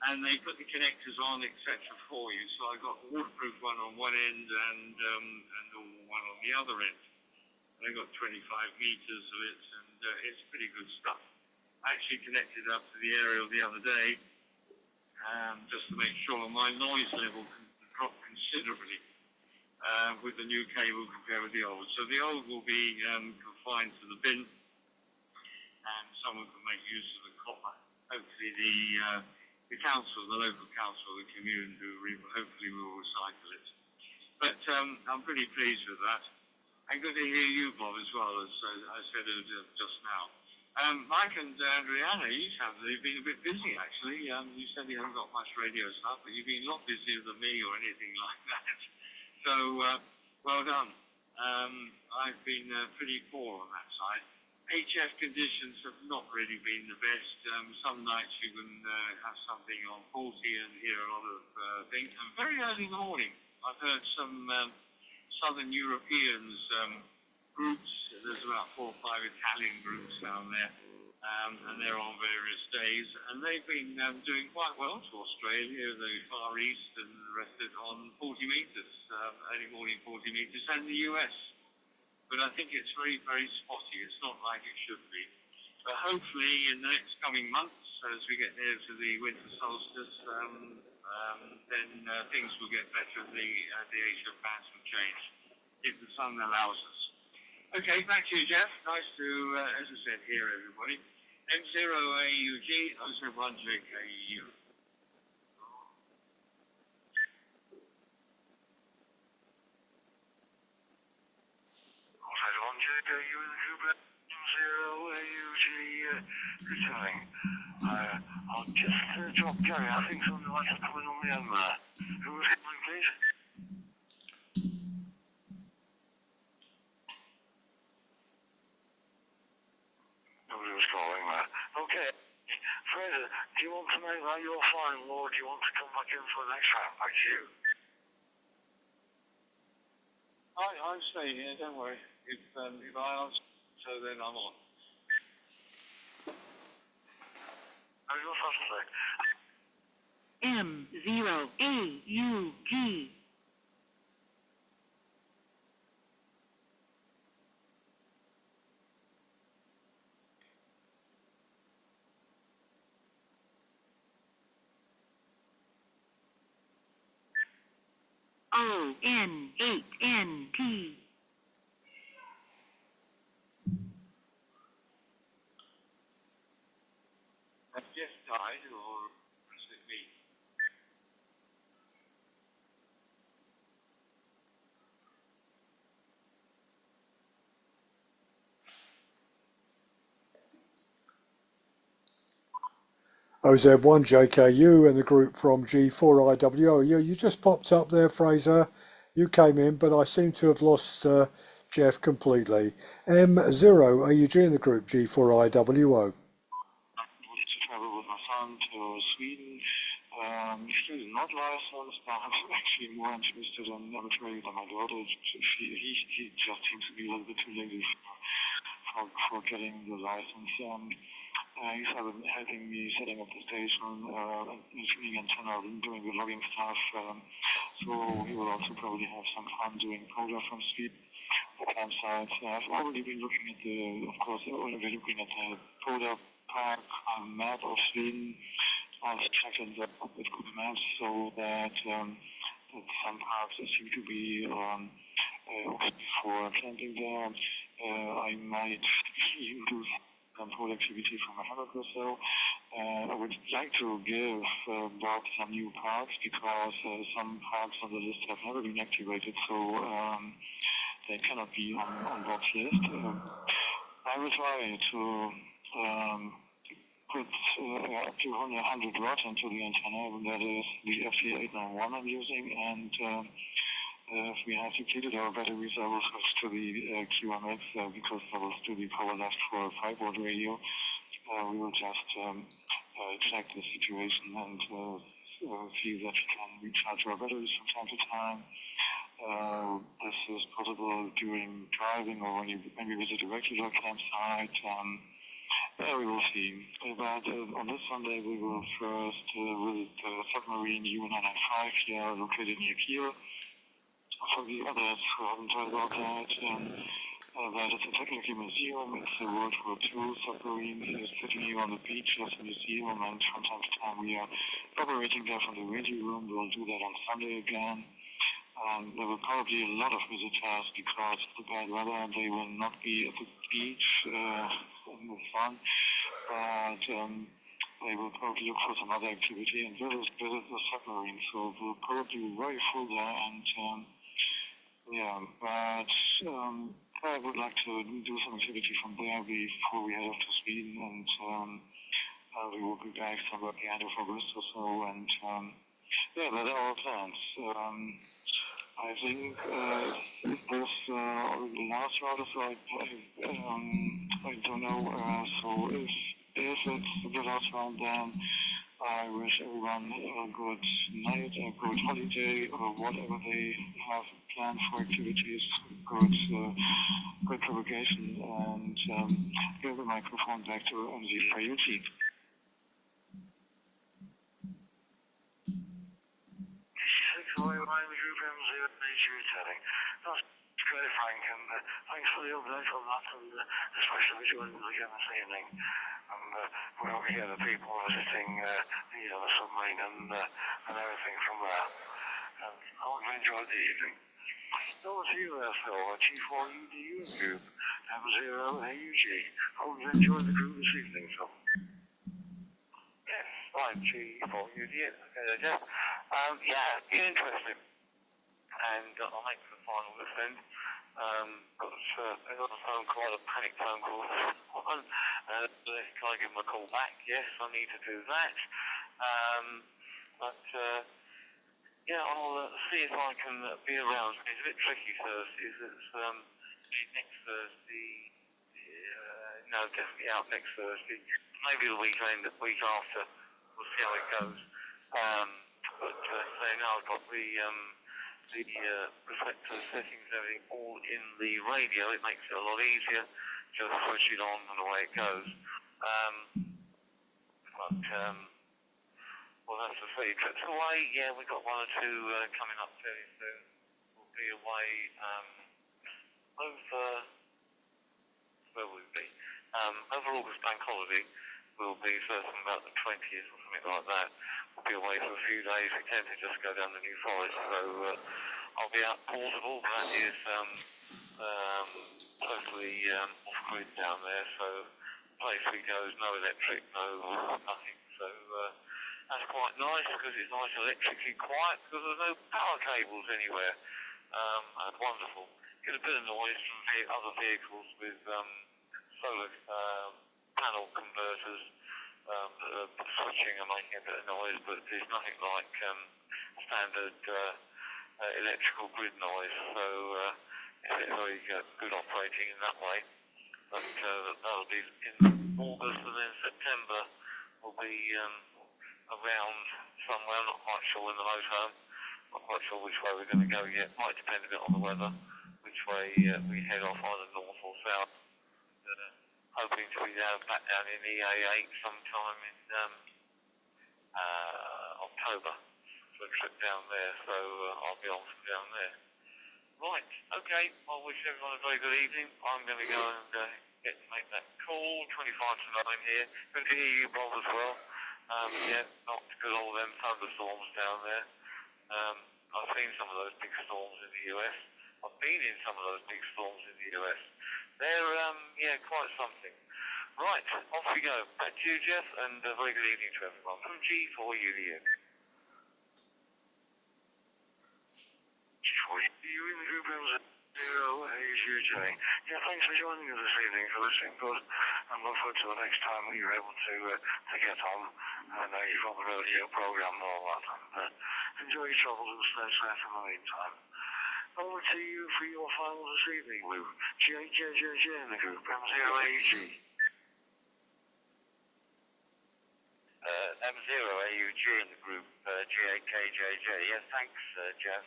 And they put the connectors on, etc. for you. So I got the waterproof one on one end and the normal one on the other end. They got 25 meters of it, and it's pretty good stuff. I actually connected up to the aerial the other day, just to make sure my noise level can drop considerably with the new cable compared with the old. So the old will be confined to the bin, and someone can make use of the copper. Hopefully the council, the local council, the commune, who hopefully will recycle it. But I'm pretty pleased with that. And good to hear you, Bob, as well, as I said just now. Mike and Adriana, you've been a bit busy, actually. You said you haven't got much radio stuff, but you've been a lot busier than me or anything like that. So, well done. I've been pretty poor on that side. HF conditions have not really been the best. Some nights you can have something on 40 and hear a lot of things. And very early in the morning, I've heard some Southern Europeans groups. There's about 4 or 5 Italian groups down there, and they're on various days. And they've been doing quite well to Australia, the Far East, and the rest of it on 40 meters, early morning 40 meters, and the US. but I think it's very, very spotty. It's not like it should be. But hopefully in the next coming months, as we get near to the winter solstice, then things will get better. The age of bands will change if the sun allows us. Okay, back to you, Jeff. Nice to, as I said, hear everybody. M0AUG 071JKU. JKU in the group M0AUG returning. I'll just drop Gary. I think something like that's coming on the end there. Who was calling, please? Nobody was calling there. Okay. Fraser, do you want to make that your final, or do you want to come back in for the next round? Back to you. I'm staying here, don't worry. If I answer, so then I'm on. How do you want to say? M0AUG. ON8NT. Have Jeff died, or is it me? OZ1JKU and the group from G4IWO. Yeah, you just popped up there, Fraser. You came in, but I seem to have lost Jeff completely. M0AUG in the group G4IWO. I was to travel with my son to Sweden. Still not licensed, but I'm actually more interested in trade than my daughter. He just seems to be a little bit too lazy for getting the license. He's helping me setting up the station, tuning antenna, doing the logging stuff. So he will also probably have some fun doing polar from Sweden campsites. I've already been looking at the polar park map of Sweden. I've checked it up with Google Maps so that some parks seem to be okay for camping there. I might even do some pool activity from a hammock or so. I would like to give Bob some new parks because some parks on the list have never been activated, so they cannot be on Bob's list. I will try to put up to 100 watts into the antenna. That is the FT891 I'm using, and if we have depleted our batteries, I will switch to the QMX because there will still be power left for a 5-watt radio. We will just check the situation and see that we can recharge our batteries from time to time. This is possible during driving or when we visit a regular campsite. We will see. But on this Sunday, we will first visit the submarine U995 here, located near Kiel. For the others who haven't heard about that, that is a technical museum. It's a World War II submarine. It is sitting here on the beach as a museum, and from time to time we are operating there from the radio room. We'll do that on Sunday again. There will probably be a lot of visitors because of the bad weather. They will not be at the beach in the sun, but they will probably look for some other activity and visit the submarine. So we'll probably be very full there, and but I would like to do some activity from there before we head off to Sweden, and we will be back somewhere at the end of August or so, and that are our plans. I think this the last round, so I don't know. So if it's the last round, then I wish everyone a good night, a good holiday, or whatever they have planned for activities. Good propagation, and give the microphone back to MZ4UT. Group M0AUG returning. That's great, Frank, and thanks for the update on that, and especially joining us again this evening. And we hope you get the people visiting the submarine and everything from there. And I hope you enjoyed the evening. Over to you there, Phil, G4UDU group, M0AUG. Hope you enjoyed the group this evening, Phil. Yes, I'm G4UDU. Okay, Jeff. Interesting. And I'll make the final listen. Got another phone call, a panic phone call. Can I give him a call back? Yes, I need to do that. I'll see if I can be around. It's a bit tricky Thursdays. It's next Thursday. No, definitely out next Thursday. Maybe the weekend, the week after. We'll see how it goes. Now I've got the reflector settings, everything all in the radio. It makes it a lot easier. Just switch it on and away it goes. We'll have to see. Trips away, yeah, we've got one or two coming up fairly soon. We'll be away over, where will we be? Over August Bank Holiday. We'll be first on about the 20th or something like that. We'll be away for a few days. We tend to just go down the New Forest, so I'll be out portable. That is totally off-grid down there, so place we go is no electric, no nothing. So that's quite nice because it's nice electrically quiet because there's no power cables anywhere. And wonderful. Get a bit of noise from other vehicles with solar panel converters switching and making a bit of noise, but there's nothing like standard electrical grid noise. So it's very good operating in that way. But that'll be in August, and then September will be around somewhere. I'm not quite sure when the motorhome. Not quite sure which way we're going to go yet. Might depend a bit on the weather, which way we head off, either north or south. Hoping to be back down in EA8 sometime in October for a trip down there. So I'll be on from down there. Right, okay. I wish everyone a very good evening. I'm going to go and make that call. 25 to 9 here. Good to hear you, Bob, as well. Not because all them thunderstorms down there. I've seen some of those big storms in the US. I've been in some of those big storms in the US. They're quite something. Right, off we go. Back to you, Jeff, and a very good evening to everyone. From G4UDU. G4UDU in the group M0AUG. Yeah, thanks for joining us this evening, for listening, good. And look forward to the next time that you're able to get on. I know you've got the radio program and all that. And enjoy your travels and stay safe in the meantime. Over to you for your final this evening, Lou. JJJJ in the group, M0AUG. M0AUG in the group, GAKJJ. Yes, thanks, Jeff.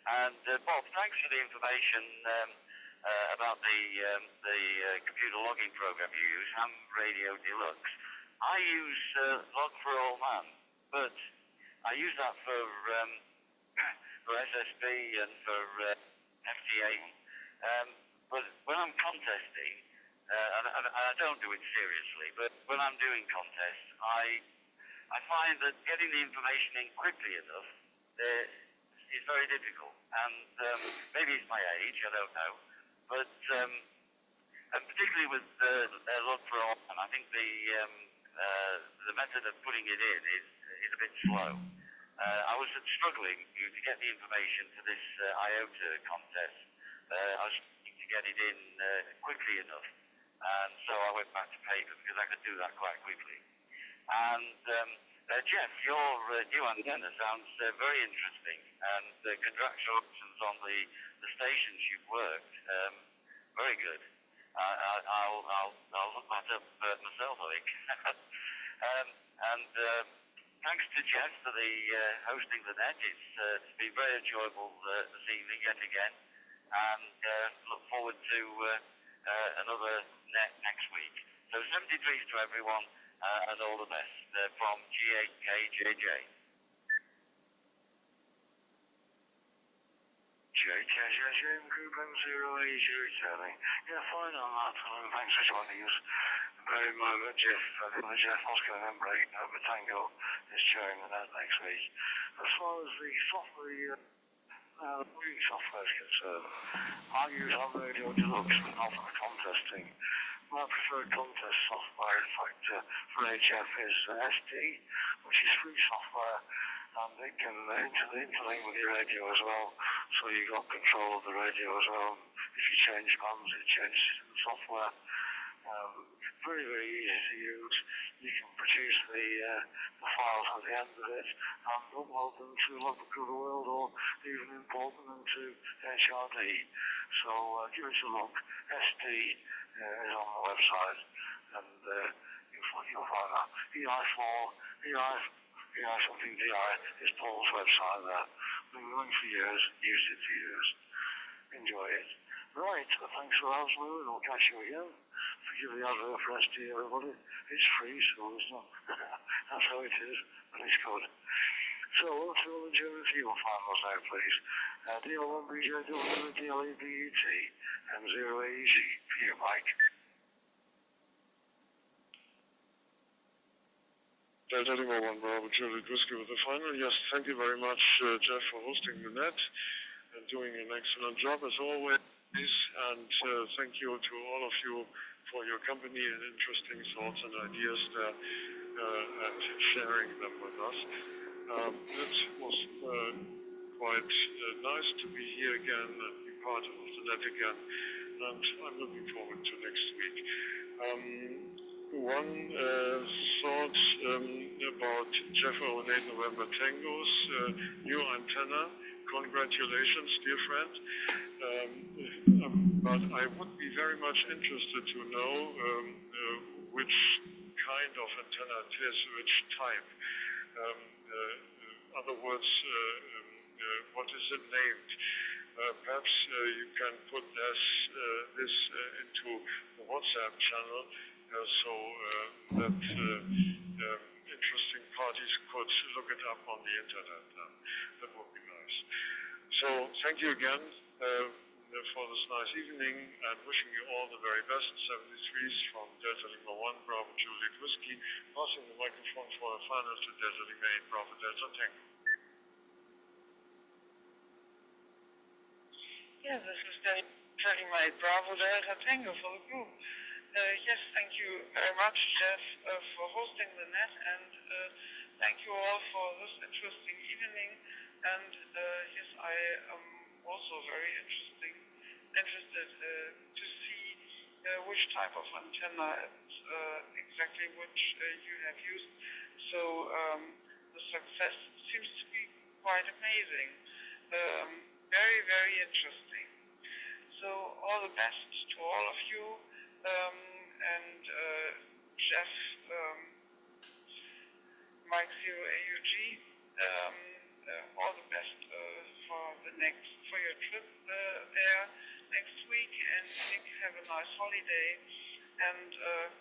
And Bob, thanks for the information about the computer logging program you use, Ham Radio Deluxe. I use Log for All Man, but I use that for SSB and for FTA. But when I'm contesting, and I don't do it seriously, but when I'm doing contests, I find that getting the information in quickly enough is very difficult. And maybe it's my age, I don't know. But and particularly with Log for All, and I think the method of putting it in is a bit slow. I was struggling to get the information to this IOTA contest. I was trying to get it in quickly enough, and so I went back to paper because I could do that quite quickly. And Jeff, your new antenna sounds very interesting, and congratulations on the stations you've worked. Very good. I'll look that up myself, I think. Thanks to Jeff for the hosting the net. It's been very enjoyable this evening yet again, and look forward to another net next week. So 73s to everyone, and all the best from GAKJJ. JKJM Group M08 returning. Yeah, fine on that, and thanks for joining us. Very moment, Jeff, Jeff Oscar and Embrace, Tango is chairing the net next week. As far as the software, reading software is concerned, I use on Radio Deluxe, but not for the contesting. My preferred contest software, in fact, for HF is SD, which is free software, and it can interlink with your radio as well, so you've got control of the radio as well. If you change bands, it changes the software. Very, very easy to use. You can produce the files at the end of it and upload them to Logic of the World, or even import them into HRD. So give it a look. SD is on the website, and you'll find that. EI something DI is Paul's website there. Been going for years, used it for years. Enjoy it. Right, thanks for answering, and I'll catch you again. Forgive the advert for SD, everybody. It's free, so it's not. That's how it is, but it's good. So, what's all the German fuel finals now, please? DL1BJW, DLABUT, M0AEG for you, Mike. Delta Lima 1 Bravo Juliet Whiskey with the final. Yes, thank you very much, Jeff, for hosting the net and doing an excellent job as always. And thank you to all of you for your company and interesting thoughts and ideas there and sharing them with us. It was quite nice to be here again and be part of the net again. And I'm looking forward to next week. One thought about Jeff 08 November Tango's new antenna. Congratulations, dear friend. But I would be very much interested to know which kind of antenna it is, which type. In other words, what is it named? Perhaps you can put this into the WhatsApp channel so that interesting parties could look it up on the internet. That would be nice. So thank you again for this nice evening, and wishing you all the very best. 73s from Delta Lima 1 Bravo Juliet Whiskey, passing the microphone for a final to Delta Lima 8 Bravo Delta Tango. Yeah, this is Delta Lima 8 Bravo Delta Tango for the group. Yes, thank you very much, Jeff, for hosting the net, and thank you all for this interesting evening. And yes, I am also very interested to see which type of antenna exactly which you have used. So the success seems to be quite amazing. Very, very interesting. So all the best to all of you. And Jeff, Mike 0AUG, all the best for your trip there next week, and Nick, have a nice holiday, and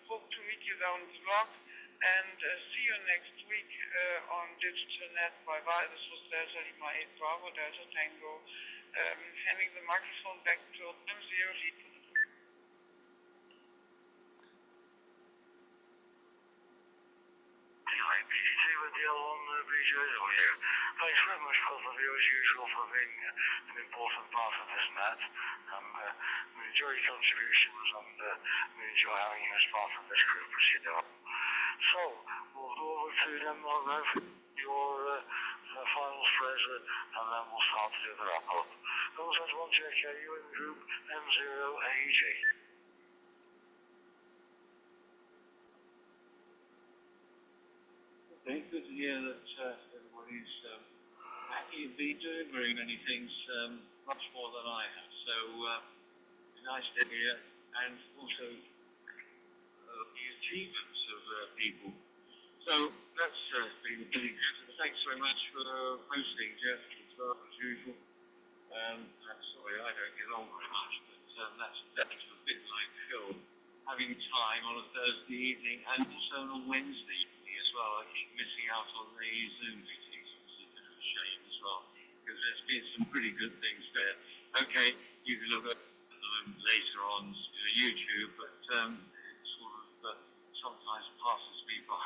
hope to meet you down the block, and see you next week on Digital Net. Bye bye. This was Delta Lima 8 Bravo Delta Tango, handing the microphone back to M0 PGT with the L1BJW. Thanks very much, both of you, as usual, for being an important part of this net. We enjoy your contributions, and we enjoy having you as part of this group, as you know. So, we'll go over to Denmark now for your final phrase, and then we'll start to do the wrap-up. Those at 1JKU in group M0AEG. Okay, good to hear that everybody's happy and been doing very many things, much more than I have. So nice to hear, and also the achievements of people. So that's been really good. Thanks very much for hosting, Jeff, as usual. I'm sorry I don't get on very much, but that's a bit like Phil, having time on a Thursday evening and also on a Wednesday evening as well. I keep missing out on the Zoom meetings, which is a bit of a shame as well, because there's been some pretty good things there. okay, you can look at them later on YouTube, but it sort of sometimes passes me by.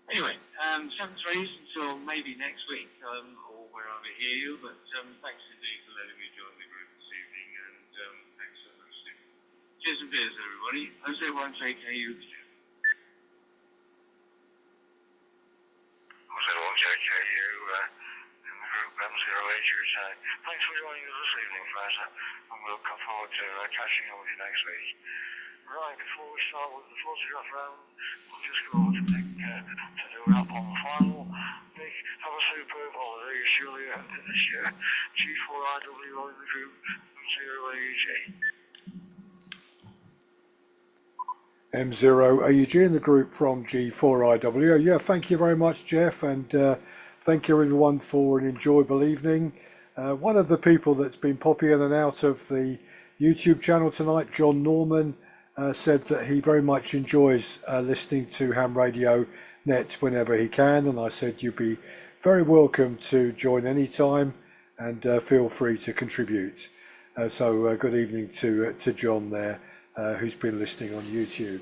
Anyway, 7 threes until maybe next week, or where I hear you, but thanks indeed for letting me join the group this evening, and thanks for listening. Cheers and beers, everybody. Jose won't take KU. Jose won't take KU in the group M08. Thanks for joining us this evening, Fraser, and we'll look forward to catching up with you next week. Right, before we start with the photograph round, we'll just go over to Nick to do a wrap on the final. Nick, have a superb holiday. You're surely out this year. G4IW in the group, 0AUG. M0AUG in the group from G4IW. Yeah, thank you very much, Jeff, and thank you everyone for an enjoyable evening. One of the people that's been popping in and out of the YouTube channel tonight, John Norman, said that he very much enjoys listening to Ham Radio Net whenever he can, and I said you'd be very welcome to join anytime and feel free to contribute. So good evening to John there, who's been listening on YouTube.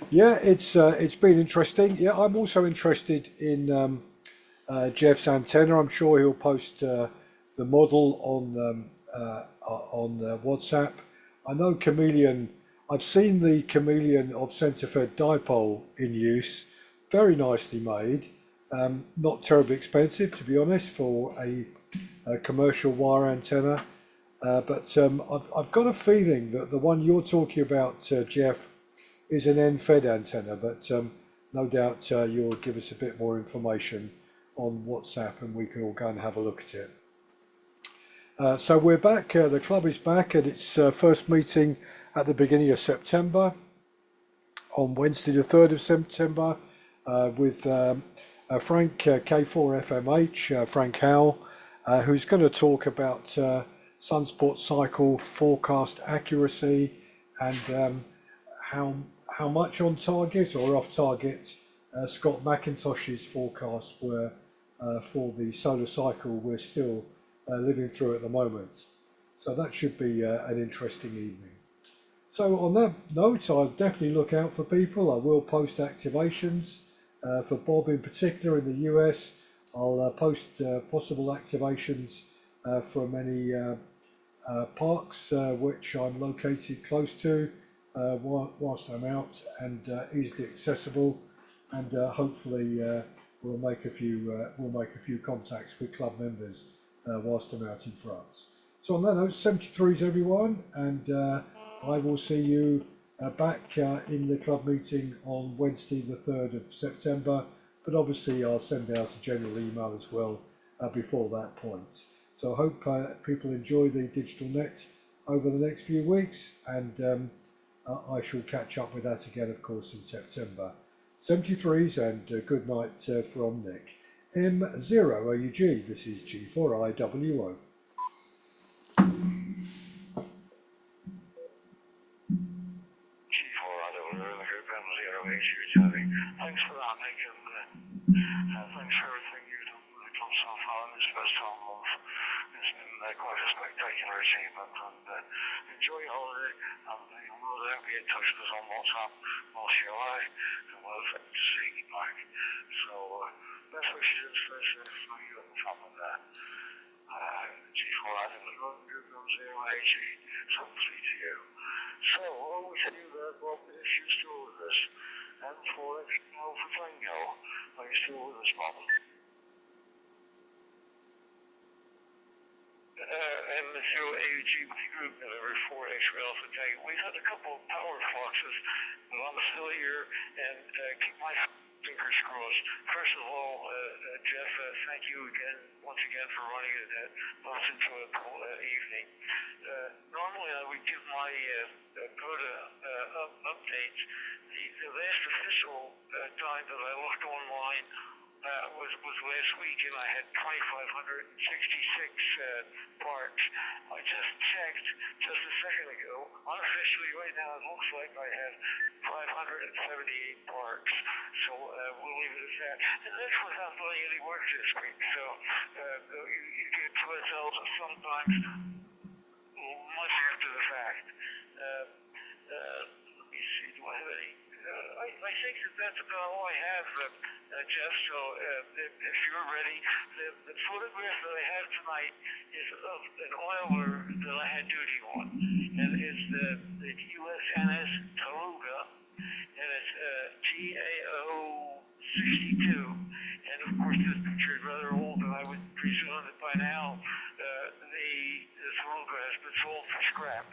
Yeah, it's been interesting. Yeah, I'm also interested in Jeff's antenna. I'm sure he'll post the model on WhatsApp. I know Chameleon. I've seen the Chameleon of centre-fed dipole in use, very nicely made, not terribly expensive to be honest for a commercial wire antenna, but I've got a feeling that the one you're talking about, Jeff, is an end-fed antenna, but no doubt you'll give us a bit more information on WhatsApp and we can all go and have a look at it. So we're back, the club is back at its first meeting at the beginning of September, on Wednesday the 3rd of September, with Frank K4FMH, Frank Howell, who's going to talk about sunspot cycle forecast accuracy and how much on target or off target Scott McIntosh's forecasts were for the solar cycle we're still living through at the moment. So that should be an interesting evening. So on that note, I'll definitely look out for people. I will post activations for Bob in particular in the US. I'll post possible activations from any parks which I'm located close to whilst I'm out and easily accessible, and hopefully we'll make a few contacts with club members whilst I'm out in France. So on that note, 73s everyone, and I will see you back in the club meeting on Wednesday the 3rd of September, but obviously I'll send out a general email as well before that point. So I hope people enjoy the digital net over the next few weeks, and I shall catch up with that again, of course, in September. 73s and good night from Nick. M0AUG, this is G4IWO. Thanks for that, Nick, and thanks for everything you've done with the club so far in this first 12 months. It's been quite a spectacular achievement, and enjoy your holiday, and you'll no doubt be in touch with us on WhatsApp whilst you're away, and we'll look forward to seeing you back. So, best wishes for you and the family there. G4 Adam is going to do from 0AG, something to you. So, over to you there, Bob, if you're still with us. And for Alpha Tango, are you still with us, Bob? M0AUG group delivery 4X Alpha Tango. We've had a couple of power fluxes, but I'm still here and keep my fingers crossed. First of all, Jeff, thank you once again for running it most enjoyable evening. Normally I would give my POTA updates. The last official time that I looked online was last week, and I had 2,566 parks. I just checked just a second ago. Unofficially, right now, it looks like I have 578 parks. So we'll leave it at that. And that's without doing any work this week. So you get to ourselves sometimes. fact. Let me see, do I have any? I think that's about all I have, Jeff. So if you're ready, the photograph that I have tonight is of an oiler that I had duty on, and it's the USNS Taruga, and it's TAO 62. And of course, this picture is rather old, and I would presume that by now the Taruga has been sold for scrap.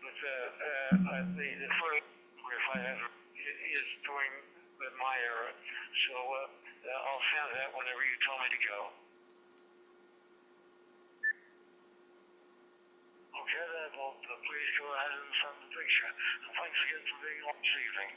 But the photograph I have is during my era, so I'll send that whenever you tell me to go. Okay, then, well, please go ahead and send the picture. Thanks again for being on this evening.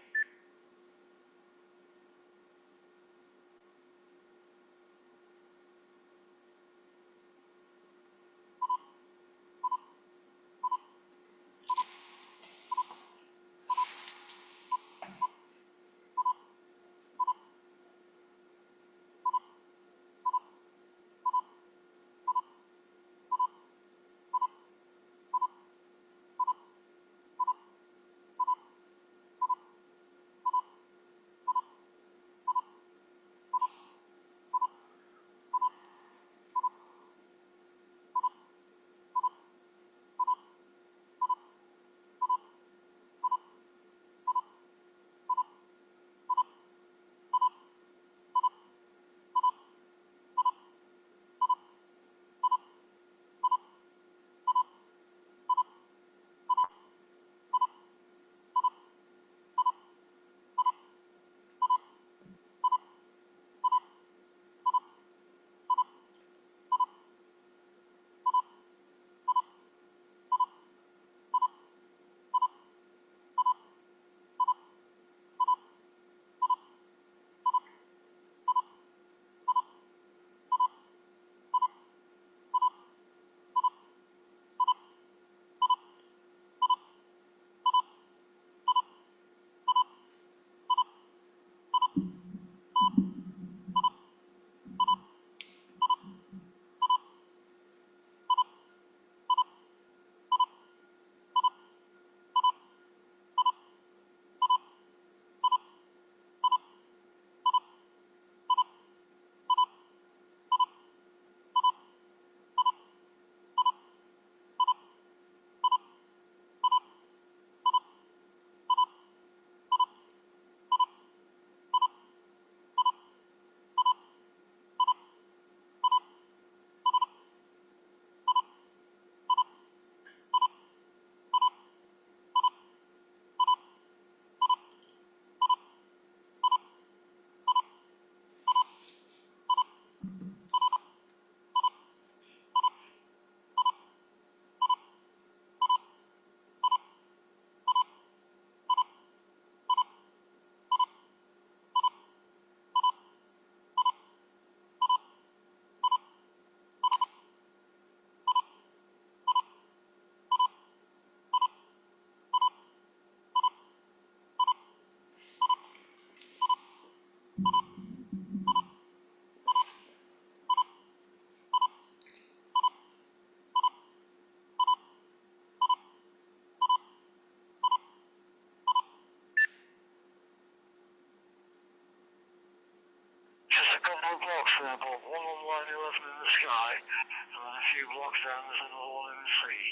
Couple of blocks there, Bob. One on line 11 in the sky, and then a few blocks down there's another one in the sea.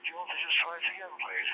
Do you want to just try it again, please?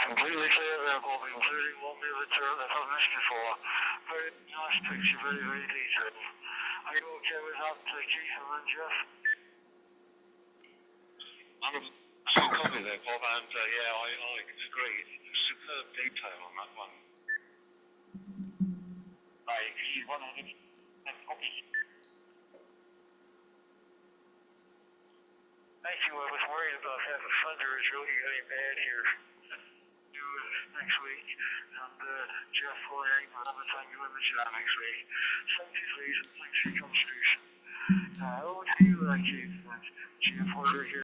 completely clear there, Bob, including one the other turret that I've missed before. Very nice picture, very, very detailed. Are you okay with that, Keith and then Jeff? I'm a copy there, Bob, and I agree. Superb detail on that one. I agree, 100% copy. Thank you, I was worried about that. The thunder is really getting bad here. Do next week, and Jeff Hoyer, another time you in the chat next week. Thank you, please, and thanks for your contribution. Over to you, Keith, and Jeff Hoyer here.